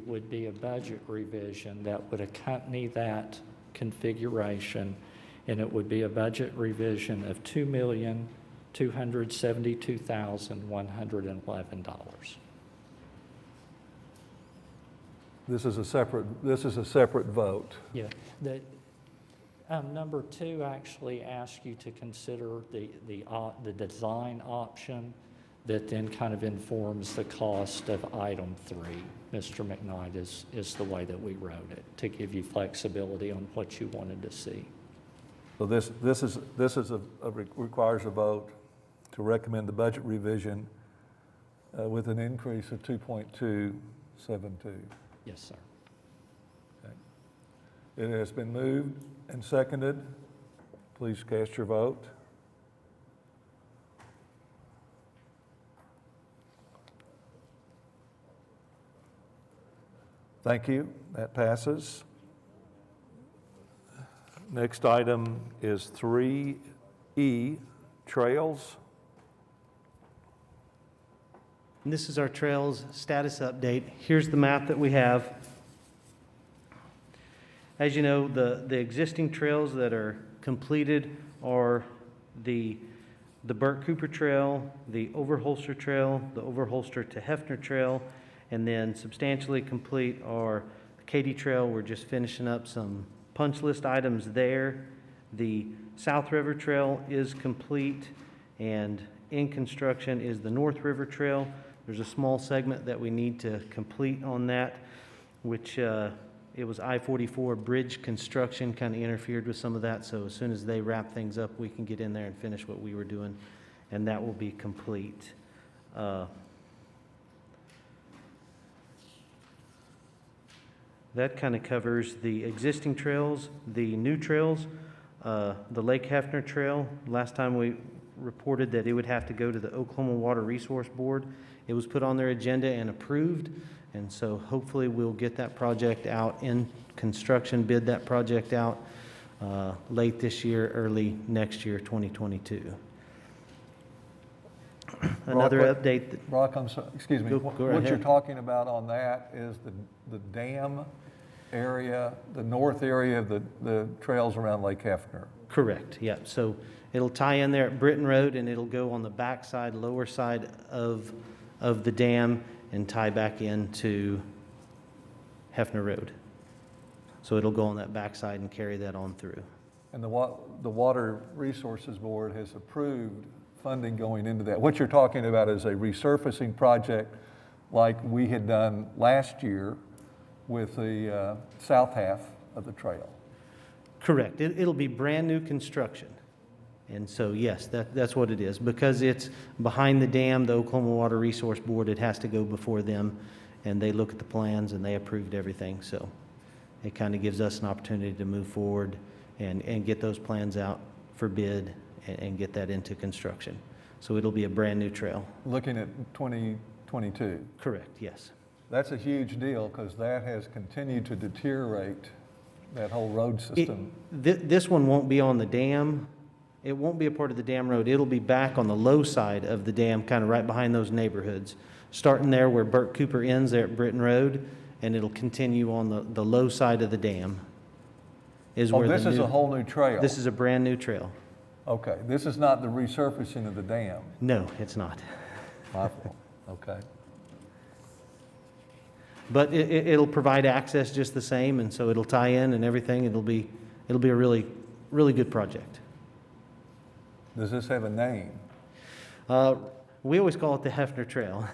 would be a budget revision that would accompany that configuration, and it would be a budget revision of $2,272,111. this is a separate vote. Yeah, the number 2 actually asks you to consider the design option that then kind of informs the cost of item 3. Mr. McKnight is the way that we wrote it, to give you flexibility on what you wanted to see. So this requires a vote to recommend the budget revision with an increase of 2.272. Yes, sir. Okay. It has been moved and seconded. Please cast your vote. Thank you. That passes. Next item is 3E, trails. And this is our trails status update. Here's the map that we have. As you know, the existing trails that are completed are the Burt Cooper Trail, the Overholster Trail, the Overholster to Hefner Trail, and then substantially complete are the Katy Trail. We're just finishing up some punch list items there. The South River Trail is complete, and in construction is the North River Trail. There's a small segment that we need to complete on that, which it was I-44 bridge construction kind of interfered with some of that, so as soon as they wrap things up, we can get in there and finish what we were doing, and that will be complete. That kind of covers the existing trails, the new trails, the Lake Hefner Trail. Last time reported that it would have to go to the Oklahoma Water Resource Board. It was put on their agenda and approved, and so hopefully we'll get that project out in construction, bid that project out late this year, early next year, 2022. Another Brock, update. Brock, I'm sorry, excuse me. Go What right you're ahead. talking about on that is the dam area, the north area of the trails around Lake Hefner. Correct, yeah. So it'll tie in there at Britton Road, and it'll go on the backside, lower side of the dam and tie back into Hefner Road. So it'll go on that backside and carry that on through. And the Water Resources Board has approved funding going into that. What you're talking about is a resurfacing project like we had done last year with the south half of the trail. Correct. It'll be brand-new construction. And so, yes, that's what it is. Because it's behind the dam, the Oklahoma Water Resource Board, it has to go before them, and they look at the plans, and they approved everything. So it kind of gives us an opportunity to move forward and get those plans out for bid and get that into construction. So it'll be a brand-new trail. Looking at 2022. Correct, yes. That's a huge deal because that has continued to deteriorate that whole road system. This one won't be on the dam. It won't be a part of the dam road. It'll be back on the low side of the dam, kind of right behind those neighborhoods, starting there where Burt Cooper ends there at Britton Road, and it'll continue on the low side of the dam. Oh, this is a whole new trail? This is a brand-new trail. Okay, this is not the resurfacing of the dam? No, it's not. My fault. Okay. But it'll provide access just the same, and so it'll tie in and everything. It'll be a really, really good project. Does this have a name? We always call it the Hefner Trail,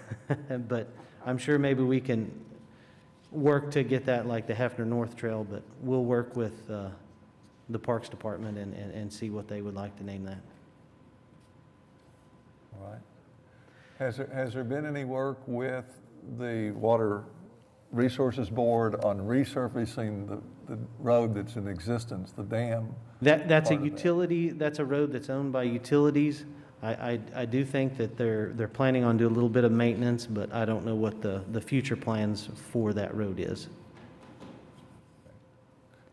but I'm sure maybe we can work to get that like the Hefner North Trail, but we'll work with the Parks Department and see what they would like to name that. All right. Has there been any work with the Water Resources Board on resurfacing the road that's in existence, the dam? That's a part of that? utility, that's a road that's owned by utilities. I do think that they're planning on doing a little bit of maintenance, but I don't know what the future plans for that road is.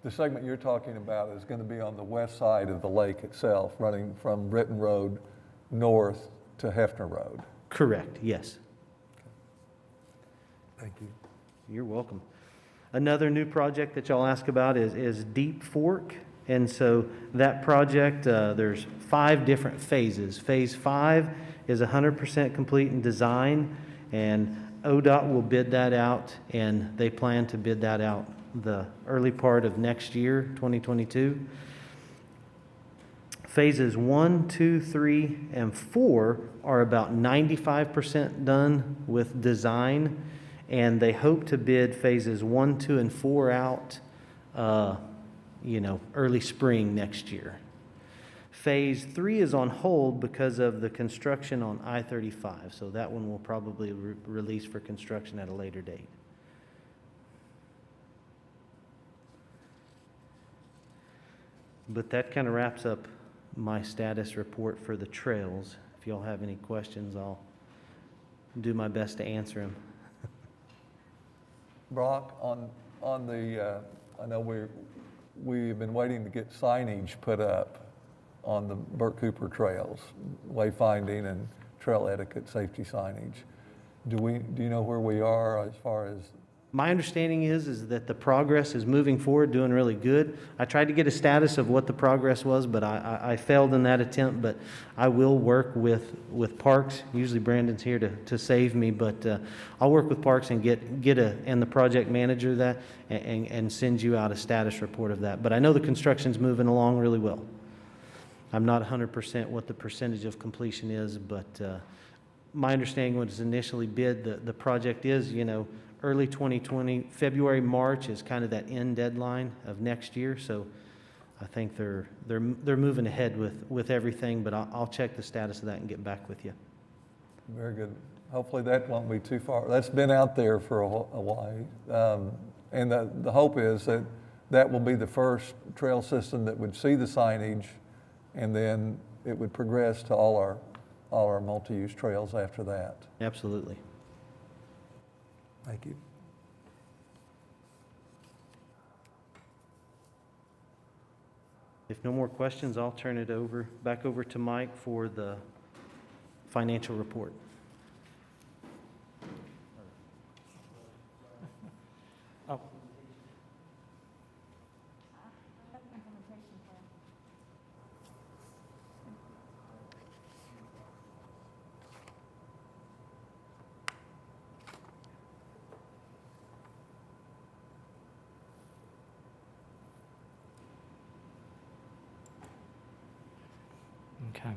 The segment you're talking about is going to be on the west side of the lake itself, running from Britton Road north to Hefner Road. Correct, yes. Thank you. You're welcome. Another new project that y'all ask about is Deep Fork. And so that project, there's 5 different phases. Phase 5 is 100% complete in design, and ODOT will bid that out, and they plan to bid that out the early part of next year, 2022. Phases 1, 2, 3, and 4 are about 95% done with design, and they hope to bid phases 1, 2, and 4 out early spring next year. Phase 3 is on hold because of the construction on I-35, so that one will probably release for construction at a later date. But that kind of wraps up my status report for the trails. If y'all have any questions, I'll do my best to answer them. Brock, on the, I know we've been waiting to get signage put up on the Burt Cooper trails, wayfinding and trail etiquette safety signage. Do you know where we are as far as? My understanding is that the progress is moving forward, doing really good. I tried to get a status of what the progress was, but I failed in that attempt. But I will work with Parks. Usually Brandon's here to save me, but I'll work with Parks and and the project manager that and send you out a status report of that. But I know the construction's moving along really well. I'm not 100% what the percentage of completion is, but my understanding was initially bid, the project is, early 2020, February, March is kind of that end deadline of next year. So I think they're moving ahead with everything, but I'll check the status of that and get back with you. Very good. Hopefully that won't be too far. That's been out there for a while. And the hope is that will be the first trail system that would see the signage, and then it would progress to all our multi-use trails after that. Absolutely. Thank you. If no more questions, I'll turn it back over to Mike for the financial report. Oh, okay.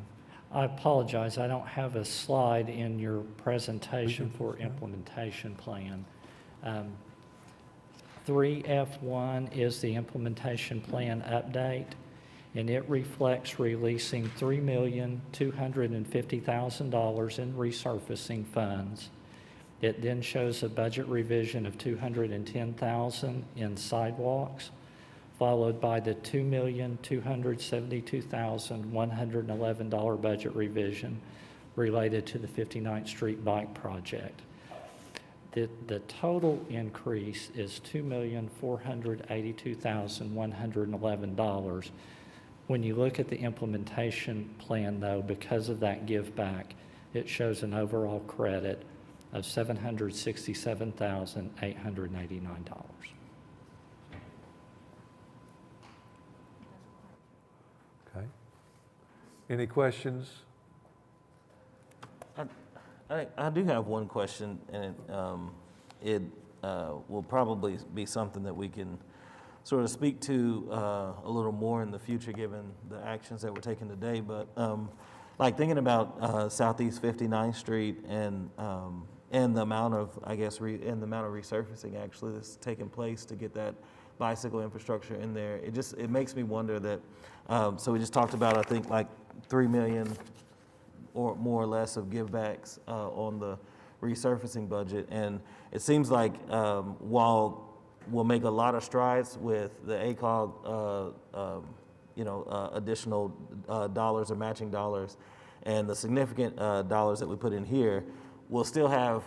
I apologize, I don't have a slide in your presentation for implementation plan. 3F1 is the implementation plan update, and it reflects releasing $3,250,000 in resurfacing funds. It then shows a budget revision of $210,000 in sidewalks, followed by the $2,272,111 budget revision related to the 59th Street Bike Project. The total increase is $2,482,111. When you look at the implementation plan, though, because of that give back, it shows an overall credit of $767,889. Okay. Any questions? I do have one question, and it will probably be something that we can sort of speak to a little more in the future, given the actions that we're taking today. But like thinking about Southeast 59th Street and the amount of, I guess, and the amount of resurfacing actually that's taking place to get that bicycle infrastructure in there, it makes me wonder that. So we just talked about, I think, like $3 million or more or less of givebacks on the resurfacing budget. And it seems like while we'll make a lot of strides with the ACOG, additional dollars or matching dollars and the significant dollars that we put in here, we'll still have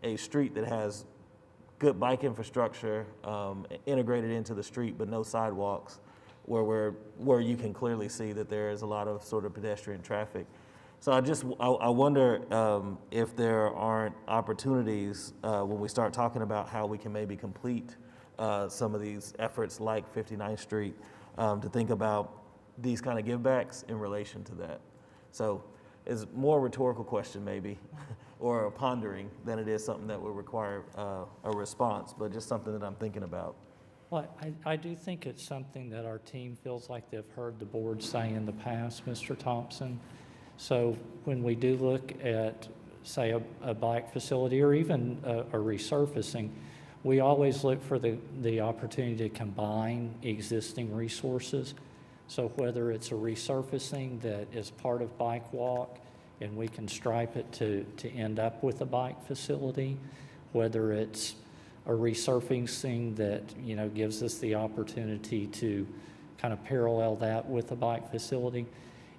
a street that has good bike infrastructure integrated into the street, but no sidewalks, where you can clearly see that there is a lot of sort of pedestrian traffic. So I wonder if there aren't opportunities when we start talking about how we can maybe complete some of these efforts like 59th Street to think about these kind of givebacks in relation to that. So it's more a rhetorical question maybe, or a pondering than it is something that would require a response, but just something that I'm thinking about. Well, I do think it's something that our team feels like they've heard the board say in the past, Mr. Thompson. So when we do look at, say, a bike facility or even a resurfacing, we always look for the opportunity to combine existing resources. So whether it's a resurfacing that is part of Bike Walk and we can stripe it to end up with a bike facility, whether it's a resurfacing that, gives us the opportunity to kind of parallel that with a bike facility.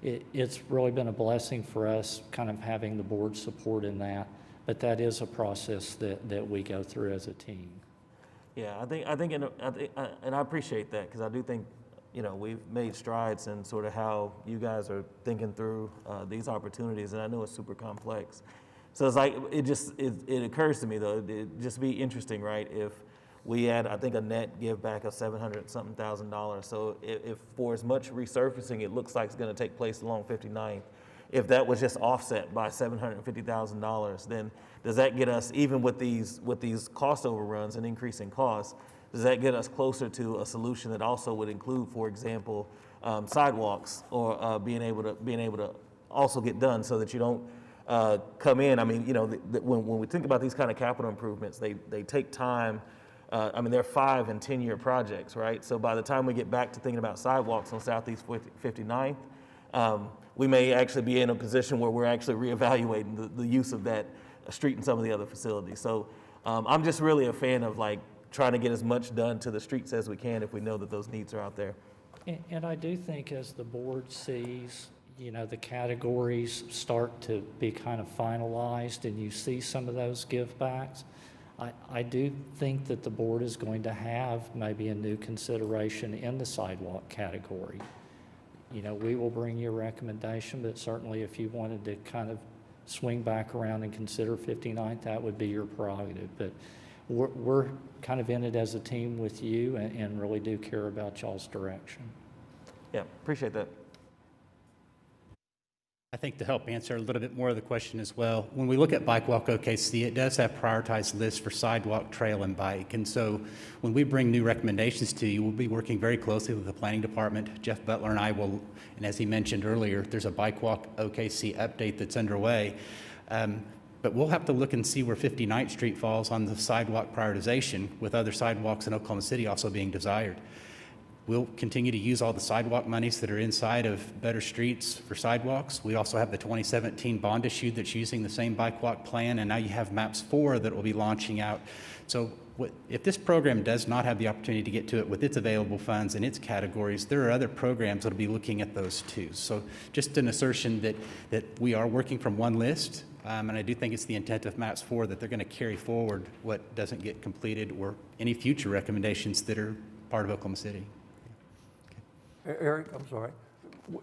It's really been a blessing for us kind of having the board support in that, but that is a process that we go through as a team. Yeah, I think, and I appreciate that, because I do think, we've made strides in sort of how you guys are thinking through these opportunities, and I know it's super complex. So it's like, it occurs to me though, it'd just be interesting, right, if we had, I think, a net give back of $700-something thousand. So if for as much resurfacing it looks like it's going to take place along 59th, if that was just offset by $750,000, then does that get us, even with these cost overruns and increasing costs, does that get us closer to a solution that also would include, for example, sidewalks, or being able to also get done, so that you don't come in? I mean, when we think about these kind of capital improvements, they take time. They're 5 and 10-year projects, right? So by the time we get back to thinking about sidewalks on Southeast 59th, we may actually be in a position where we're actually reevaluating the use of that street and some of the other facilities. So I'm just really a fan of trying to get as much done to the streets as we can if we know that those needs are out there. And I do think as the board sees, you know, the categories start to be kind of finalized and you see some of those give backs, I do think that the board is going to have maybe a new consideration in the sidewalk category. You know, we will bring you a recommendation, but certainly if you wanted to kind of swing back around and consider 59th, that would be your prerogative. But we're kind of in it as a team with you and really do care about y'all's direction. Yeah, appreciate that. I think to help answer a little bit more of the question as well, when we look at Bike Walk OKC, it does have prioritized lists for sidewalk, trail, and bike. And so when we bring new recommendations to you, we'll be working very closely with the planning department. Jeff Butler and I will, and as he mentioned earlier, there's a Bike Walk OKC update that's underway. But we'll have to look and see where 59th Street falls on the sidewalk prioritization, with other sidewalks in Oklahoma City also being desired. We'll continue to use all the sidewalk monies that are inside of Better Streets for sidewalks. We also have the 2017 bond issue that's using the same bike walk plan, and now you have MAPS 4 that will be launching out. So if this program does not have the opportunity to get to it with its available funds and its categories, there are other programs that will be looking at those too. So just an assertion that we are working from one list, and I do think it's the intent of MAPS 4 that they're going to carry forward what doesn't get completed or any future recommendations that are part of Oklahoma City. Eric, I'm sorry.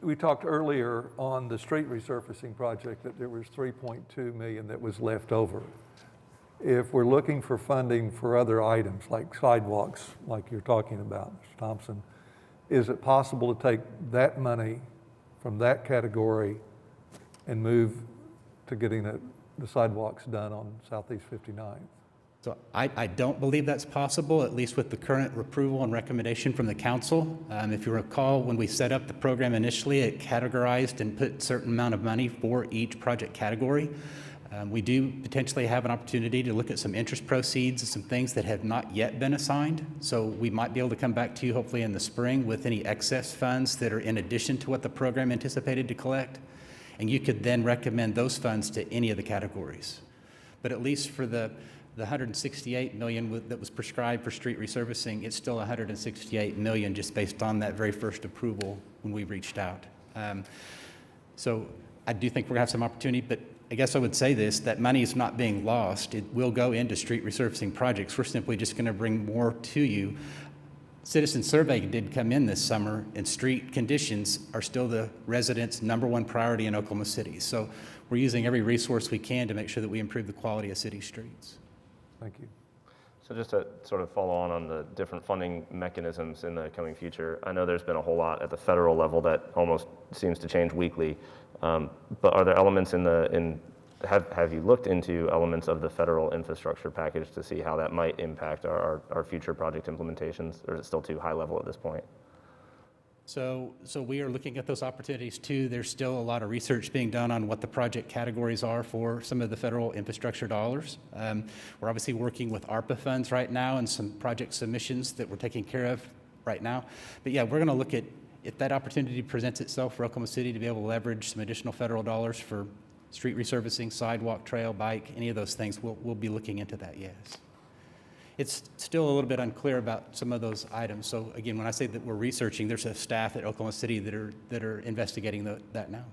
We talked earlier on the street resurfacing project that there was $3.2 million that was left over. If we're looking for funding for other items like sidewalks, like you're talking about, Mr. Thompson, is it possible to take that money from that category and move to getting the sidewalks done on Southeast 59th? So I don't believe that's possible, at least with the current approval and recommendation from the council. If you recall, when we set up the program initially, it categorized and put a certain amount of money for each project category. We do potentially have an opportunity to look at some interest proceeds and some things that have not yet been assigned. So we might be able to come back to you hopefully in the spring with any excess funds that are in addition to what the program anticipated to collect. And you could then recommend those funds to any of the categories. But at least for the 168 million that was prescribed for street resurfacing, it's still 168 million just based on that very first approval when we reached out. So I do think we're gonna have some opportunity, but I guess I would say this, that money is not being lost. It will go into street resurfacing projects. We're simply just gonna bring more to you. Citizen survey did come in this summer, and street conditions are still the residents' #1 priority in Oklahoma City. So we're using every resource we can to make sure that we improve the quality of city streets. Thank you. So just to sort of follow on the different funding mechanisms in the coming future, I know there's been a whole lot at the federal level that almost seems to change weekly, but are there elements have you looked into elements of the federal infrastructure package to see how that might impact our future project implementations, or is it still too high level at this point? So we are looking at those opportunities too. There's still a lot of research being done on what the project categories are for some of the federal infrastructure dollars. We're obviously working with ARPA funds right now and some project submissions that we're taking care of right now. But yeah, we're going to look at if that opportunity presents itself for Oklahoma City to be able to leverage some additional federal dollars for street resurfacing, sidewalk, trail, bike, any of those things, we'll be looking into that, yes. It's still a little bit unclear about some of those items. So again, when I say that we're researching, there's a staff at Oklahoma City that are investigating that now.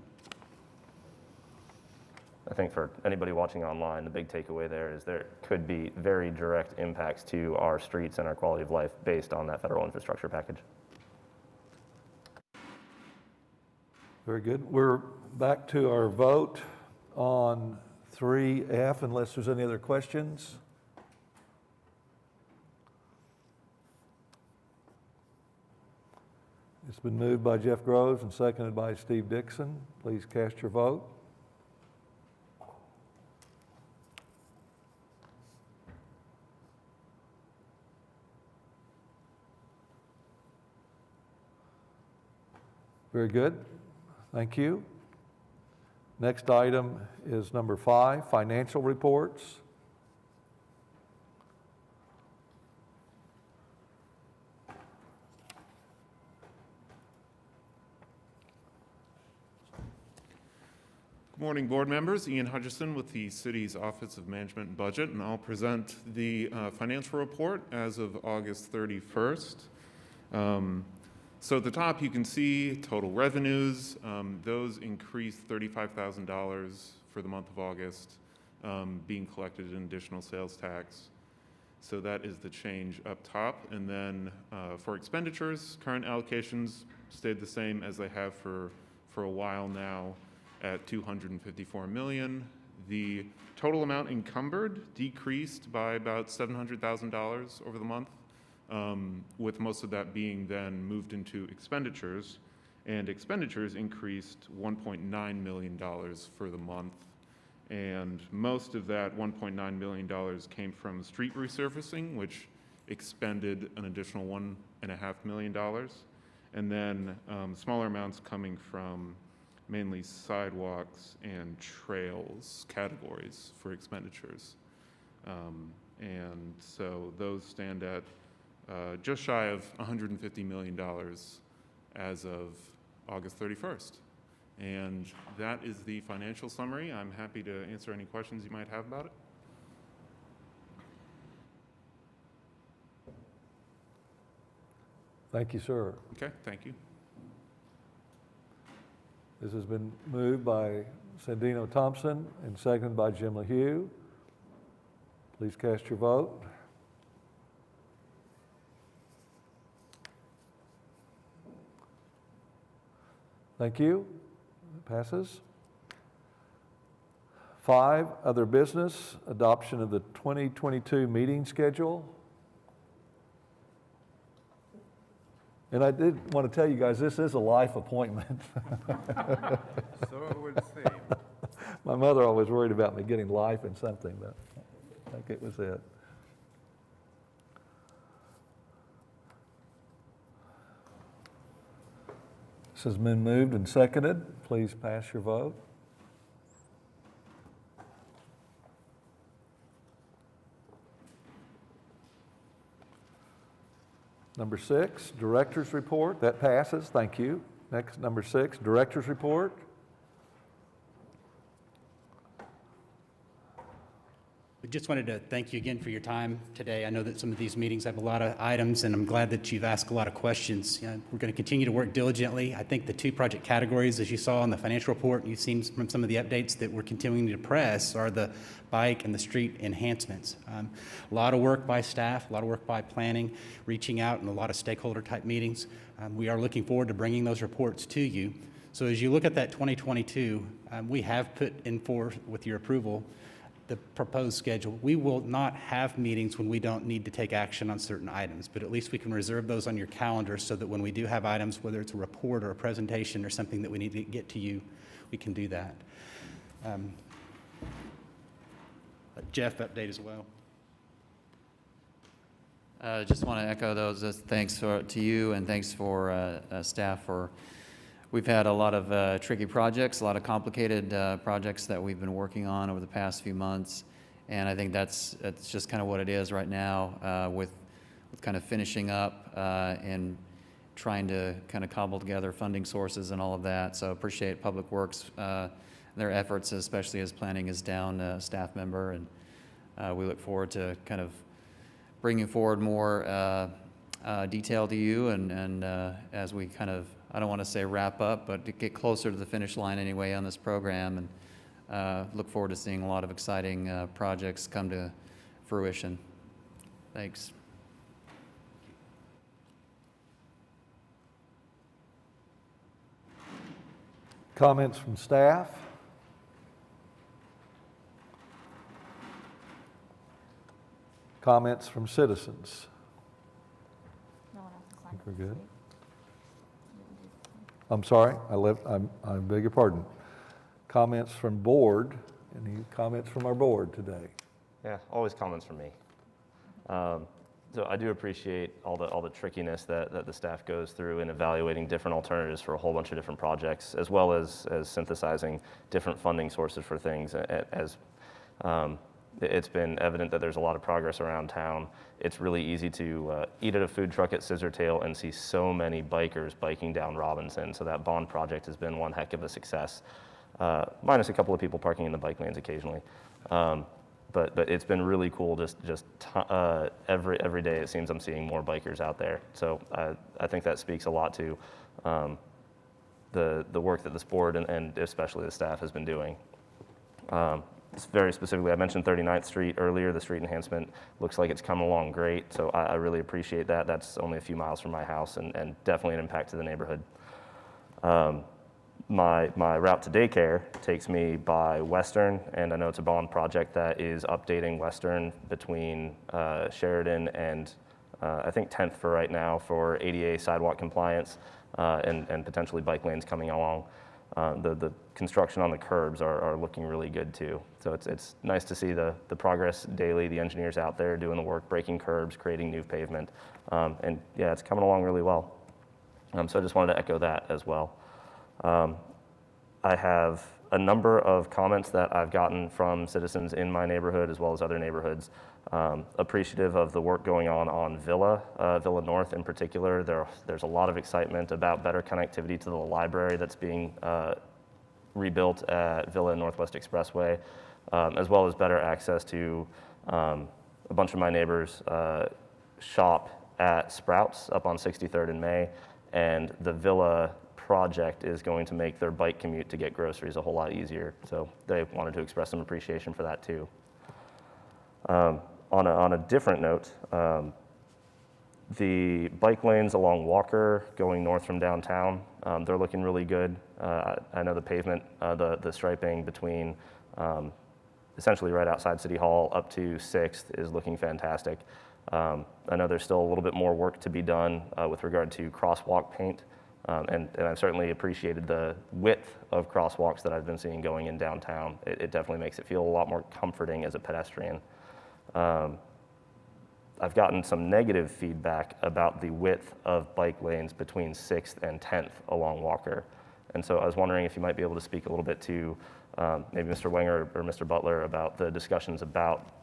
I think for anybody watching online, the big takeaway there is there could be very direct impacts to our streets and our quality of life based on that federal infrastructure package. Very good. We're back to our vote on 3F, unless there's any other questions. It's been moved by Jeff Groves and seconded by Steve Dixon. Please cast your vote. Very good. Thank you. Next item is number 5, financial reports. Good morning, board members. Ian Hutchison with the city's Office of Management and Budget, and I'll present the financial report as of August 31st. So at the top, you can see total revenues. Those increased $35,000 for the month of August, being collected in additional sales tax. So that is the change up top. And then for expenditures, current allocations stayed the same as they have for a while now at $254 million. The total amount encumbered decreased by about $700,000 over the month, with most of that being then moved into expenditures. And expenditures increased $1.9 million for the month. And most of that $1.9 million came from street resurfacing, which expended an additional $1.5 million. And then smaller amounts coming from mainly sidewalks and trails categories for expenditures. And so those stand at just shy of $150 million as of August 31st. And that is the financial summary. I'm happy to answer any questions you might have about it. Thank you, sir. Okay, thank you. This has been moved by Sandino Thompson and seconded by Jim LaHue. Please cast your vote. Thank you. It passes. 5, other business, adoption of the 2022 meeting schedule. And I did want to tell you guys, this is a life appointment. So it would seem. My mother always worried about me getting life in something, but I think it was it. This has been moved and seconded. Please pass your vote. Number 6, Director's Report. That passes. Thank you. Next, number 6, Director's Report. We just wanted to thank you again for your time today. I know that some of these meetings have a lot of items, and I'm glad that you've asked a lot of questions. We're going to continue to work diligently. I think the 2 project categories, as you saw in the financial report, you've seen from some of the updates that we're continuing to press, are the bike and the street enhancements. A lot of work by staff, a lot of work by planning, reaching out, and a lot of stakeholder type meetings. We are looking forward to bringing those reports to you. So as you look at that 2022, we have put in forth, with your approval, the proposed schedule. We will not have meetings when we don't need to take action on certain items, but at least we can reserve those on your calendar so that when we do have items, whether it's a report or a presentation or something that we need to get to you, we can do that. Jeff, update as well. Just want to echo those thanks to you, and thanks for staff for. We've had a lot of tricky projects, a lot of complicated projects that we've been working on over the past few months, and I think that's just kind of what it is right now with kind of finishing up and trying to kind of cobble together funding sources and all of that. So appreciate Public Works, their efforts, especially as planning is down a staff member, and we look forward to kind of bringing forward more detail to you, and as we kind of, I don't want to say wrap up, but to get closer to the finish line anyway on this program, and look forward to seeing a lot of exciting projects come to fruition. Thanks. Comments from staff? Comments from citizens? No one else is I think signed. we're good. I'm sorry, I beg your pardon. Comments from board, any comments from our board today? Yeah, always comments from me. So I do appreciate all the trickiness that the staff goes through in evaluating different alternatives for a whole bunch of different projects, as well as synthesizing different funding sources for things. As it's been evident that there's a lot of progress around town. It's really easy to eat at a food truck at Scissortail and see so many bikers biking down Robinson. So that bond project has been one heck of a success, minus a couple of people parking in the bike lanes occasionally. but it's been really cool. Every day it seems I'm seeing more bikers out there. So I think that speaks a lot to the work that this board and especially the staff has been doing. Very specifically, I mentioned 39th Street earlier. The street enhancement looks like it's coming along great, so I really appreciate that. That's only a few miles from my house and definitely an impact to the neighborhood. My route to daycare takes me by Western, and I know it's a bond project that is updating Western between Sheridan and I think 10th for right now for ADA sidewalk compliance and potentially bike lanes coming along. The construction on the curbs are looking really good too. So it's nice to see the progress daily, the engineers out there doing the work, breaking curbs, creating new pavement. And yeah, it's coming along really well. So I just wanted to echo that as well. I have a number of comments that I've gotten from citizens in my neighborhood as well as other neighborhoods, appreciative of the work going on Villa North in particular. There's a lot of excitement about better connectivity to the library that's being rebuilt at Villa and Northwest Expressway, as well as better access to a bunch of my neighbors' shop at Sprouts up on 63rd and May, and the Villa project is going to make their bike commute to get groceries a whole lot easier. So they wanted to express some appreciation for that too. On a different note, the bike lanes along Walker going north from downtown, they're looking really good. I know the pavement, the striping between essentially right outside City Hall up to 6th is looking fantastic. I know there's still a little bit more work to be done with regard to crosswalk paint. And I've certainly appreciated the width of crosswalks that I've been seeing going in downtown. It definitely makes it feel a lot more comforting as a pedestrian. I've gotten some negative feedback about the width of bike lanes between 6th and 10th along Walker. And so I was wondering if you might be able to speak a little bit to maybe Mr. Wenger or Mr. Butler about the discussions about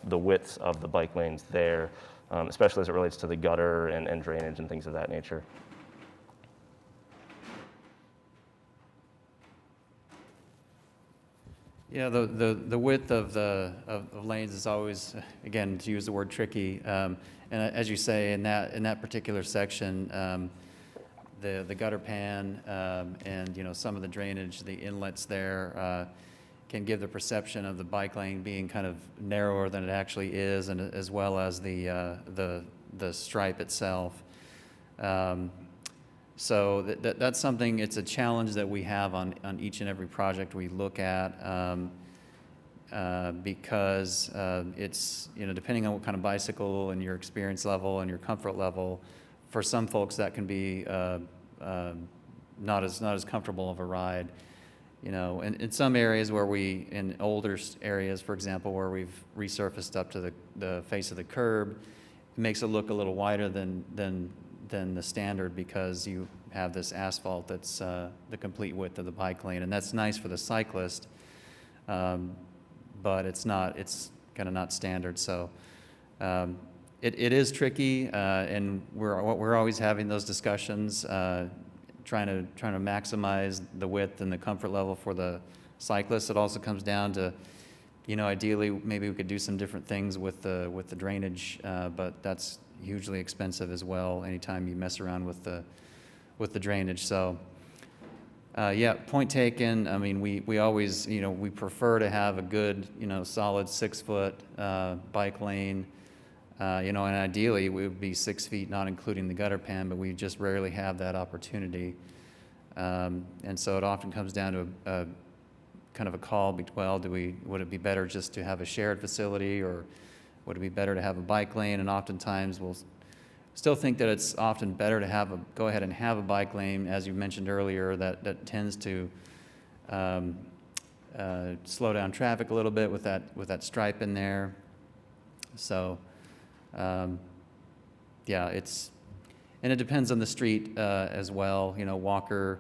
the widths of the bike lanes there, especially as it relates to the gutter and drainage and things of that nature. Yeah, the width of lanes is always, again, to use the word tricky. And as you say, in that particular section, the gutter pan and some of the drainage, the inlets there can give the perception of the bike lane being kind of narrower than it actually is, and as well as the stripe itself. So that's something, it's a challenge that we have on each and every project we look at because it's, depending on what kind of bicycle and your experience level and your comfort level, for some folks that can be not as comfortable of a ride. In some areas in older areas, for example, where we've resurfaced up to the face of the curb, it makes it look a little wider than the standard because you have this asphalt that's the complete width of the bike lane, and that's nice for the cyclist, but it's kind of not standard. So it is tricky, and we're always having those discussions, trying to maximize the width and the comfort level for the cyclist. It also comes down to, ideally maybe we could do some different things with the drainage, but that's hugely expensive as well anytime you mess around with the drainage. So yeah, point taken. I mean, we always, we prefer to have a good, solid 6-foot bike lane, and ideally it would be 6 feet, not including the gutter pan, but we just rarely have that opportunity. And so it often comes down to a kind of a call, well, would it be better just to have a shared facility, or would it be better to have a bike lane? And oftentimes we'll still think that it's often better to go ahead and have a bike lane, as you mentioned earlier, that tends to slow down traffic a little bit with that stripe in there. So yeah, and it depends on the street as well. Walker,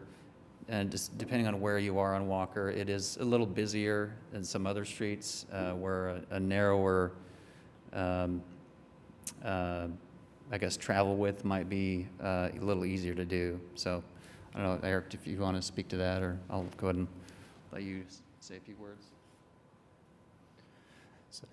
and just depending on where you are on Walker, it is a little busier than some other streets where a narrower I guess travel width might be a little easier to do. So I don't know, Eric, if you want to speak to that, or I'll go ahead and let you say a few words.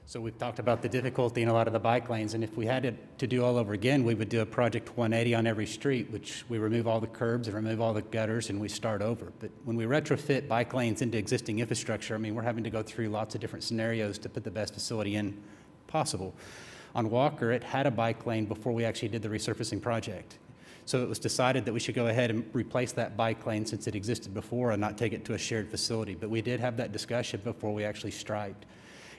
So we've talked about the difficulty in a lot of the bike lanes, and if we had it to do all over again, we would do a project 180 on every street, which we remove all the curbs and remove all the gutters and we start over. But when we retrofit bike lanes into existing infrastructure, I mean, we're having to go through lots of different scenarios to put the best facility in possible. On Walker, it had a bike lane before we actually did the resurfacing project. So it was decided that we should go ahead and replace that bike lane since it existed before and not take it to a shared facility. But we did have that discussion before we actually striped.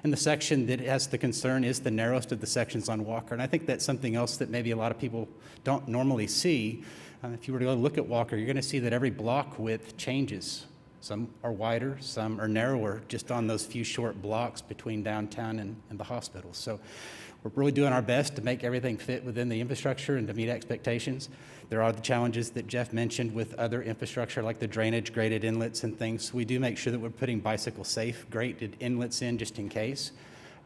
And the section that has the concern is the narrowest of the sections on Walker. And I think that's something else that maybe a lot of people don't normally see. If you were to go look at Walker, you're going to see that every block width changes. Some are wider, some are narrower, just on those few short blocks between downtown and the hospital. So we're really doing our best to make everything fit within the infrastructure and to meet expectations. There are the challenges that Jeff mentioned with other infrastructure like the drainage, graded inlets and things. We do make sure that we're putting bicycle-safe graded inlets in just in case.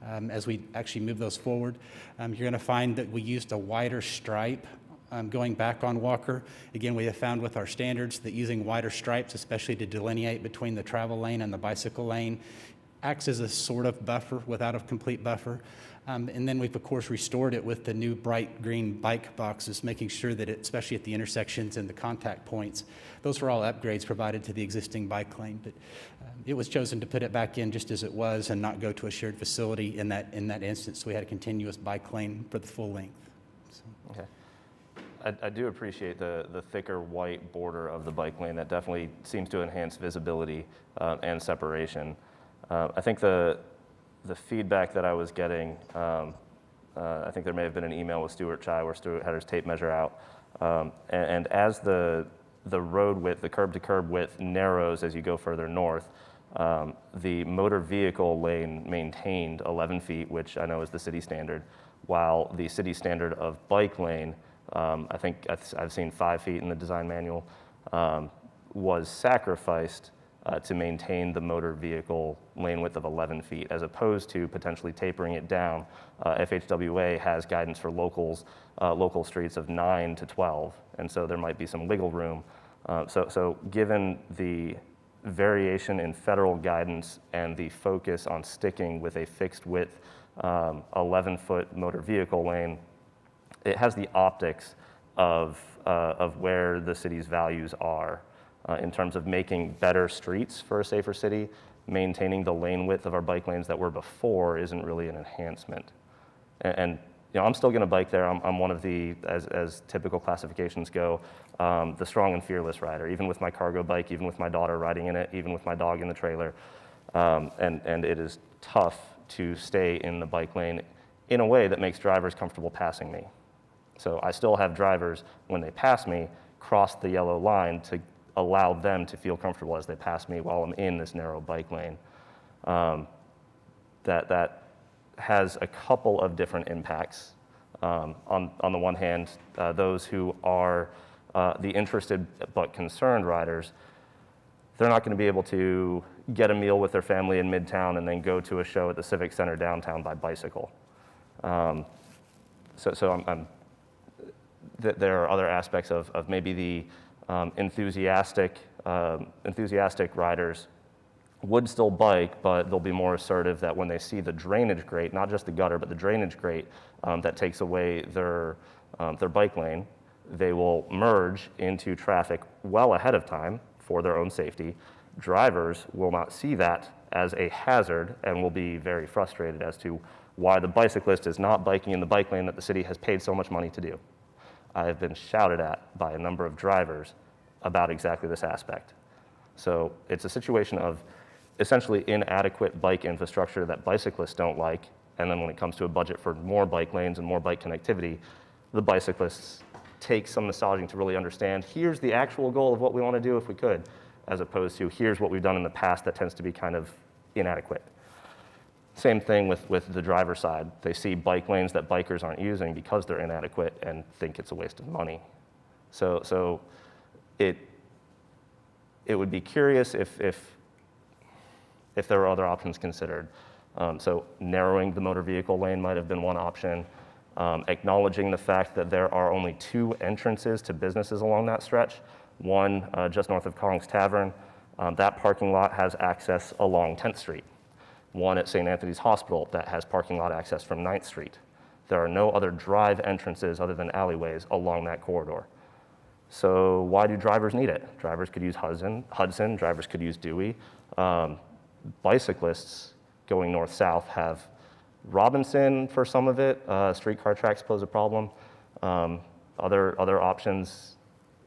As we actually move those forward, you're going to find that we used a wider stripe going back on Walker. Again, we have found with our standards that using wider stripes, especially to delineate between the travel lane and the bicycle lane, acts as a sort of buffer without a complete buffer. And then we've, of course, restored it with the new bright green bike boxes, making sure that, especially at the intersections and the contact points, those were all upgrades provided to the existing bike lane. But it was chosen to put it back in just as it was and not go to a shared facility in that instance. So we had a continuous bike lane for the full length. So. Okay. I do appreciate the thicker white border of the bike lane. That definitely seems to enhance visibility and separation. I think the feedback that I was getting, I think there may have been an email with Stuart Chai where Stuart had his tape measure out. And as the road width, the curb to curb width narrows as you go further north, the motor vehicle lane maintained 11 feet, which I know is the city standard, while the city standard of bike lane, I think I've seen 5 feet in the design manual, was sacrificed to maintain the motor vehicle lane width of 11 feet, as opposed to potentially tapering it down. FHWA has guidance for local streets of 9 to 12, and so there might be some wiggle room. So given the variation in federal guidance and the focus on sticking with a fixed width 11-foot motor vehicle lane, it has the optics of where the city's values are. In terms of making better streets for a safer city, maintaining the lane width of our bike lanes that were before isn't really an enhancement. And you know, I'm still going to bike there. I'm one of the, as typical classifications go, the strong and fearless rider, even with my cargo bike, even with my daughter riding in it, even with my dog in the trailer. And it is tough to stay in the bike lane in a way that makes drivers comfortable passing me. So I still have drivers, when they pass me, cross the yellow line to allow them to feel comfortable as they pass me while I'm in this narrow bike lane. That has a couple of different impacts. On the one hand, those who are the interested but concerned riders, they're not going to be able to get a meal with their family in Midtown and then go to a show at the Civic Center downtown by bicycle. There are other aspects of maybe the enthusiastic riders would still bike, but they'll be more assertive that when they see the drainage grate, not just the gutter, but the drainage grate that takes away their bike lane, they will merge into traffic well ahead of time for their own safety. Drivers will not see that as a hazard and will be very frustrated as to why the bicyclist is not biking in the bike lane that the city has paid so much money to do. I have been shouted at by a number of drivers about exactly this aspect. So it's a situation of essentially inadequate bike infrastructure that bicyclists don't like, and then when it comes to a budget for more bike lanes and more bike connectivity, the bicyclists take some massaging to really understand, here's the actual goal of what we want to do if we could, as opposed to here's what we've done in the past that tends to be kind of inadequate. Same thing with the driver's side. They see bike lanes that bikers aren't using because they're inadequate and think it's a waste of money. So it would be curious if there were other options considered. So narrowing the motor vehicle lane might have been one option. Acknowledging the fact that there are only 2 entrances to businesses along that stretch. One just north of Kong's Tavern. That parking lot has access along 10th Street. one at St. Anthony's Hospital that has parking lot access from 9th Street. There are no other drive entrances other than alleyways along that corridor. So why do drivers need it? Drivers could use Hudson, drivers could use Dewey. Bicyclists going north-south have Robinson for some of it. Streetcar tracks pose a problem. Other options,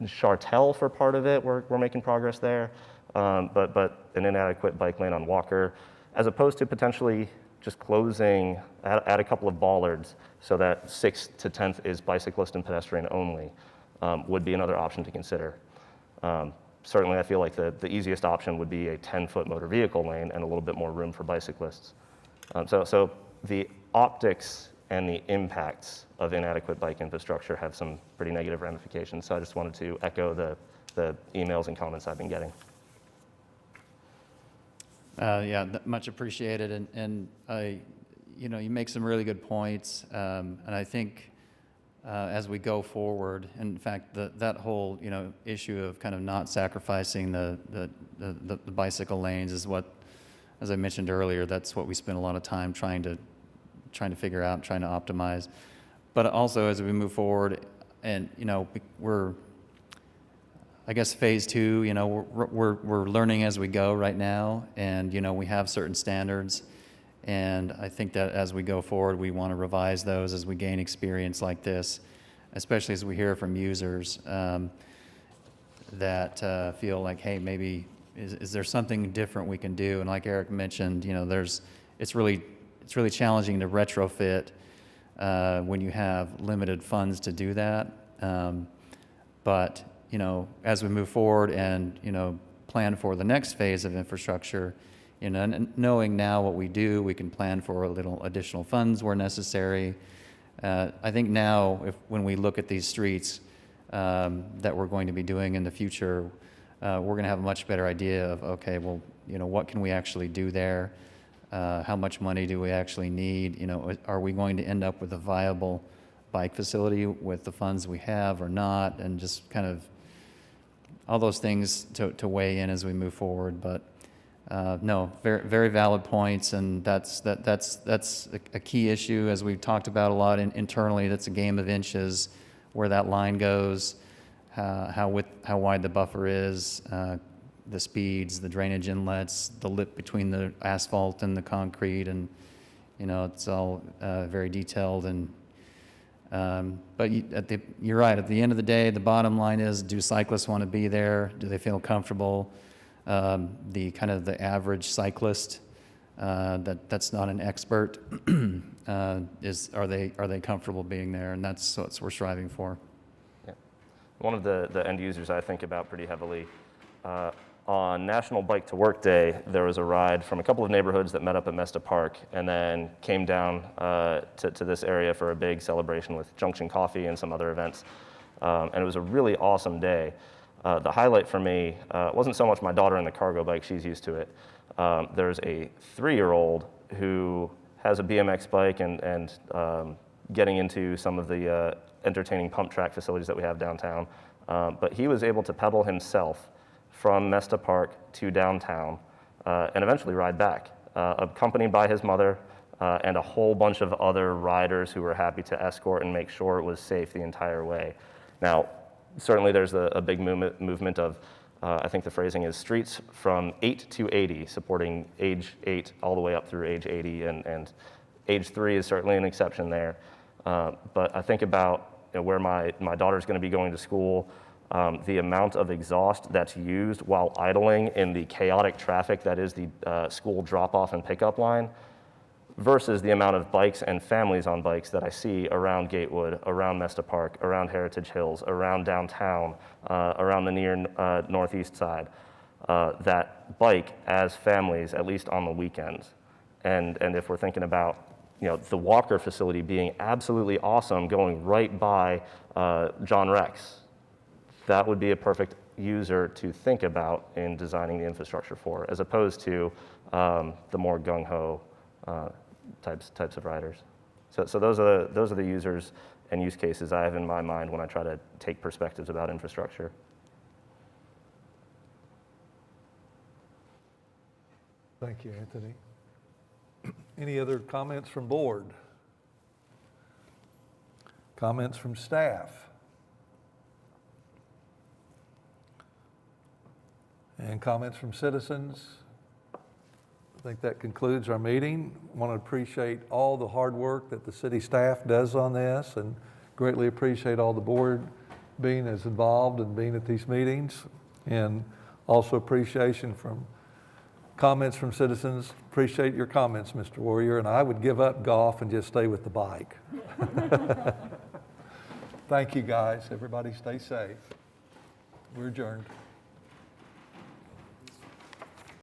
Chartel for part of it, we're making progress there. But an inadequate bike lane on Walker, as opposed to potentially just closing, add a couple of bollards so that 6th to 10th is bicyclist and pedestrian only, would be another option to consider. Certainly, I feel like the easiest option would be a 10-foot motor vehicle lane and a little bit more room for bicyclists. So the optics and the impacts of inadequate bike infrastructure have some pretty negative ramifications. So I just wanted to echo the emails and comments I've been getting. Yeah, much appreciated, and you make some really good points, and I think as we go forward, in fact, that whole issue of kind of not sacrificing the bicycle lanes is what, as I mentioned earlier, that's what we spend a lot of time trying to figure out, trying to optimize. But also as we move forward, and we're, I guess, phase 2, we're learning as we go right now, and we have certain standards, and I think that as we go forward, we want to revise those as we gain experience like this, especially as we hear from users that feel like, hey, maybe is there something different we can do? And like Eric mentioned, it's really challenging to retrofit when you have limited funds to do that, but as we move forward and, plan for the next phase of infrastructure, knowing now what we do, we can plan for a little additional funds where necessary. I think now, when we look at these streets that we're going to be doing in the future, we're going to have a much better idea of, okay, well, what can we actually do there? How much money do we actually need? Are we going to end up with a viable bike facility with the funds we have or not? And just kind of all those things to weigh in as we move forward. But no, very, very valid points, and that's a key issue, as we've talked about a lot internally. That's a game of inches, where that line goes, how wide the buffer is, the speeds, the drainage inlets, the lip between the asphalt and the concrete, and it's all very detailed. And but you're right. At the end of the day, the bottom line is: do cyclists want to be there? Do they feel comfortable? The kind of the average cyclist that's not an expert are they comfortable being there? And that's what we're striving for. Yeah. One of the end users I think about pretty heavily. On National Bike to Work Day, there was a ride from a couple of neighborhoods that met up at Mesta Park and then came down to this area for a big celebration with Junction Coffee and some other events. And it was a really awesome day. The highlight for me wasn't so much my daughter in the cargo bike, she's used to it. There's a 3-year-old who has a BMX bike and getting into some of the entertaining pump track facilities that we have downtown. But he was able to pedal himself from Mesta Park to downtown and eventually ride back, accompanied by his mother and a whole bunch of other riders who were happy to escort and make sure it was safe the entire way. Now, certainly there's a big movement of, I think the phrasing is streets from 8 to 80, supporting age 8 all the way up through age 80, and age 3 is certainly an exception there. But I think about where my daughter's going to be going to school, the amount of exhaust that's used while idling in the chaotic traffic that is the school drop-off and pickup line, versus the amount of bikes and families on bikes that I see around Gatewood, around Mesta Park, around Heritage Hills, around downtown, around the near northeast side, that bike as families, at least on the weekends. And if we're thinking about the Walker facility being absolutely awesome, going right by John Rex, that would be a perfect user to think about in designing the infrastructure for, as opposed to the more gung-ho types of riders. So those are the users and use cases I have in my mind when I try to take perspectives about infrastructure. Thank you, Anthony. Any other comments from board? Comments from staff? And comments from citizens? I think that concludes our meeting. Want to appreciate all the hard work that the city staff does on this, and greatly appreciate all the board being as involved and being at these meetings. And also appreciation from comments from citizens. Appreciate your comments, Mr. Warrior, and I would give up golf and just stay with the bike. Thank you, guys. Everybody stay safe. We're adjourned.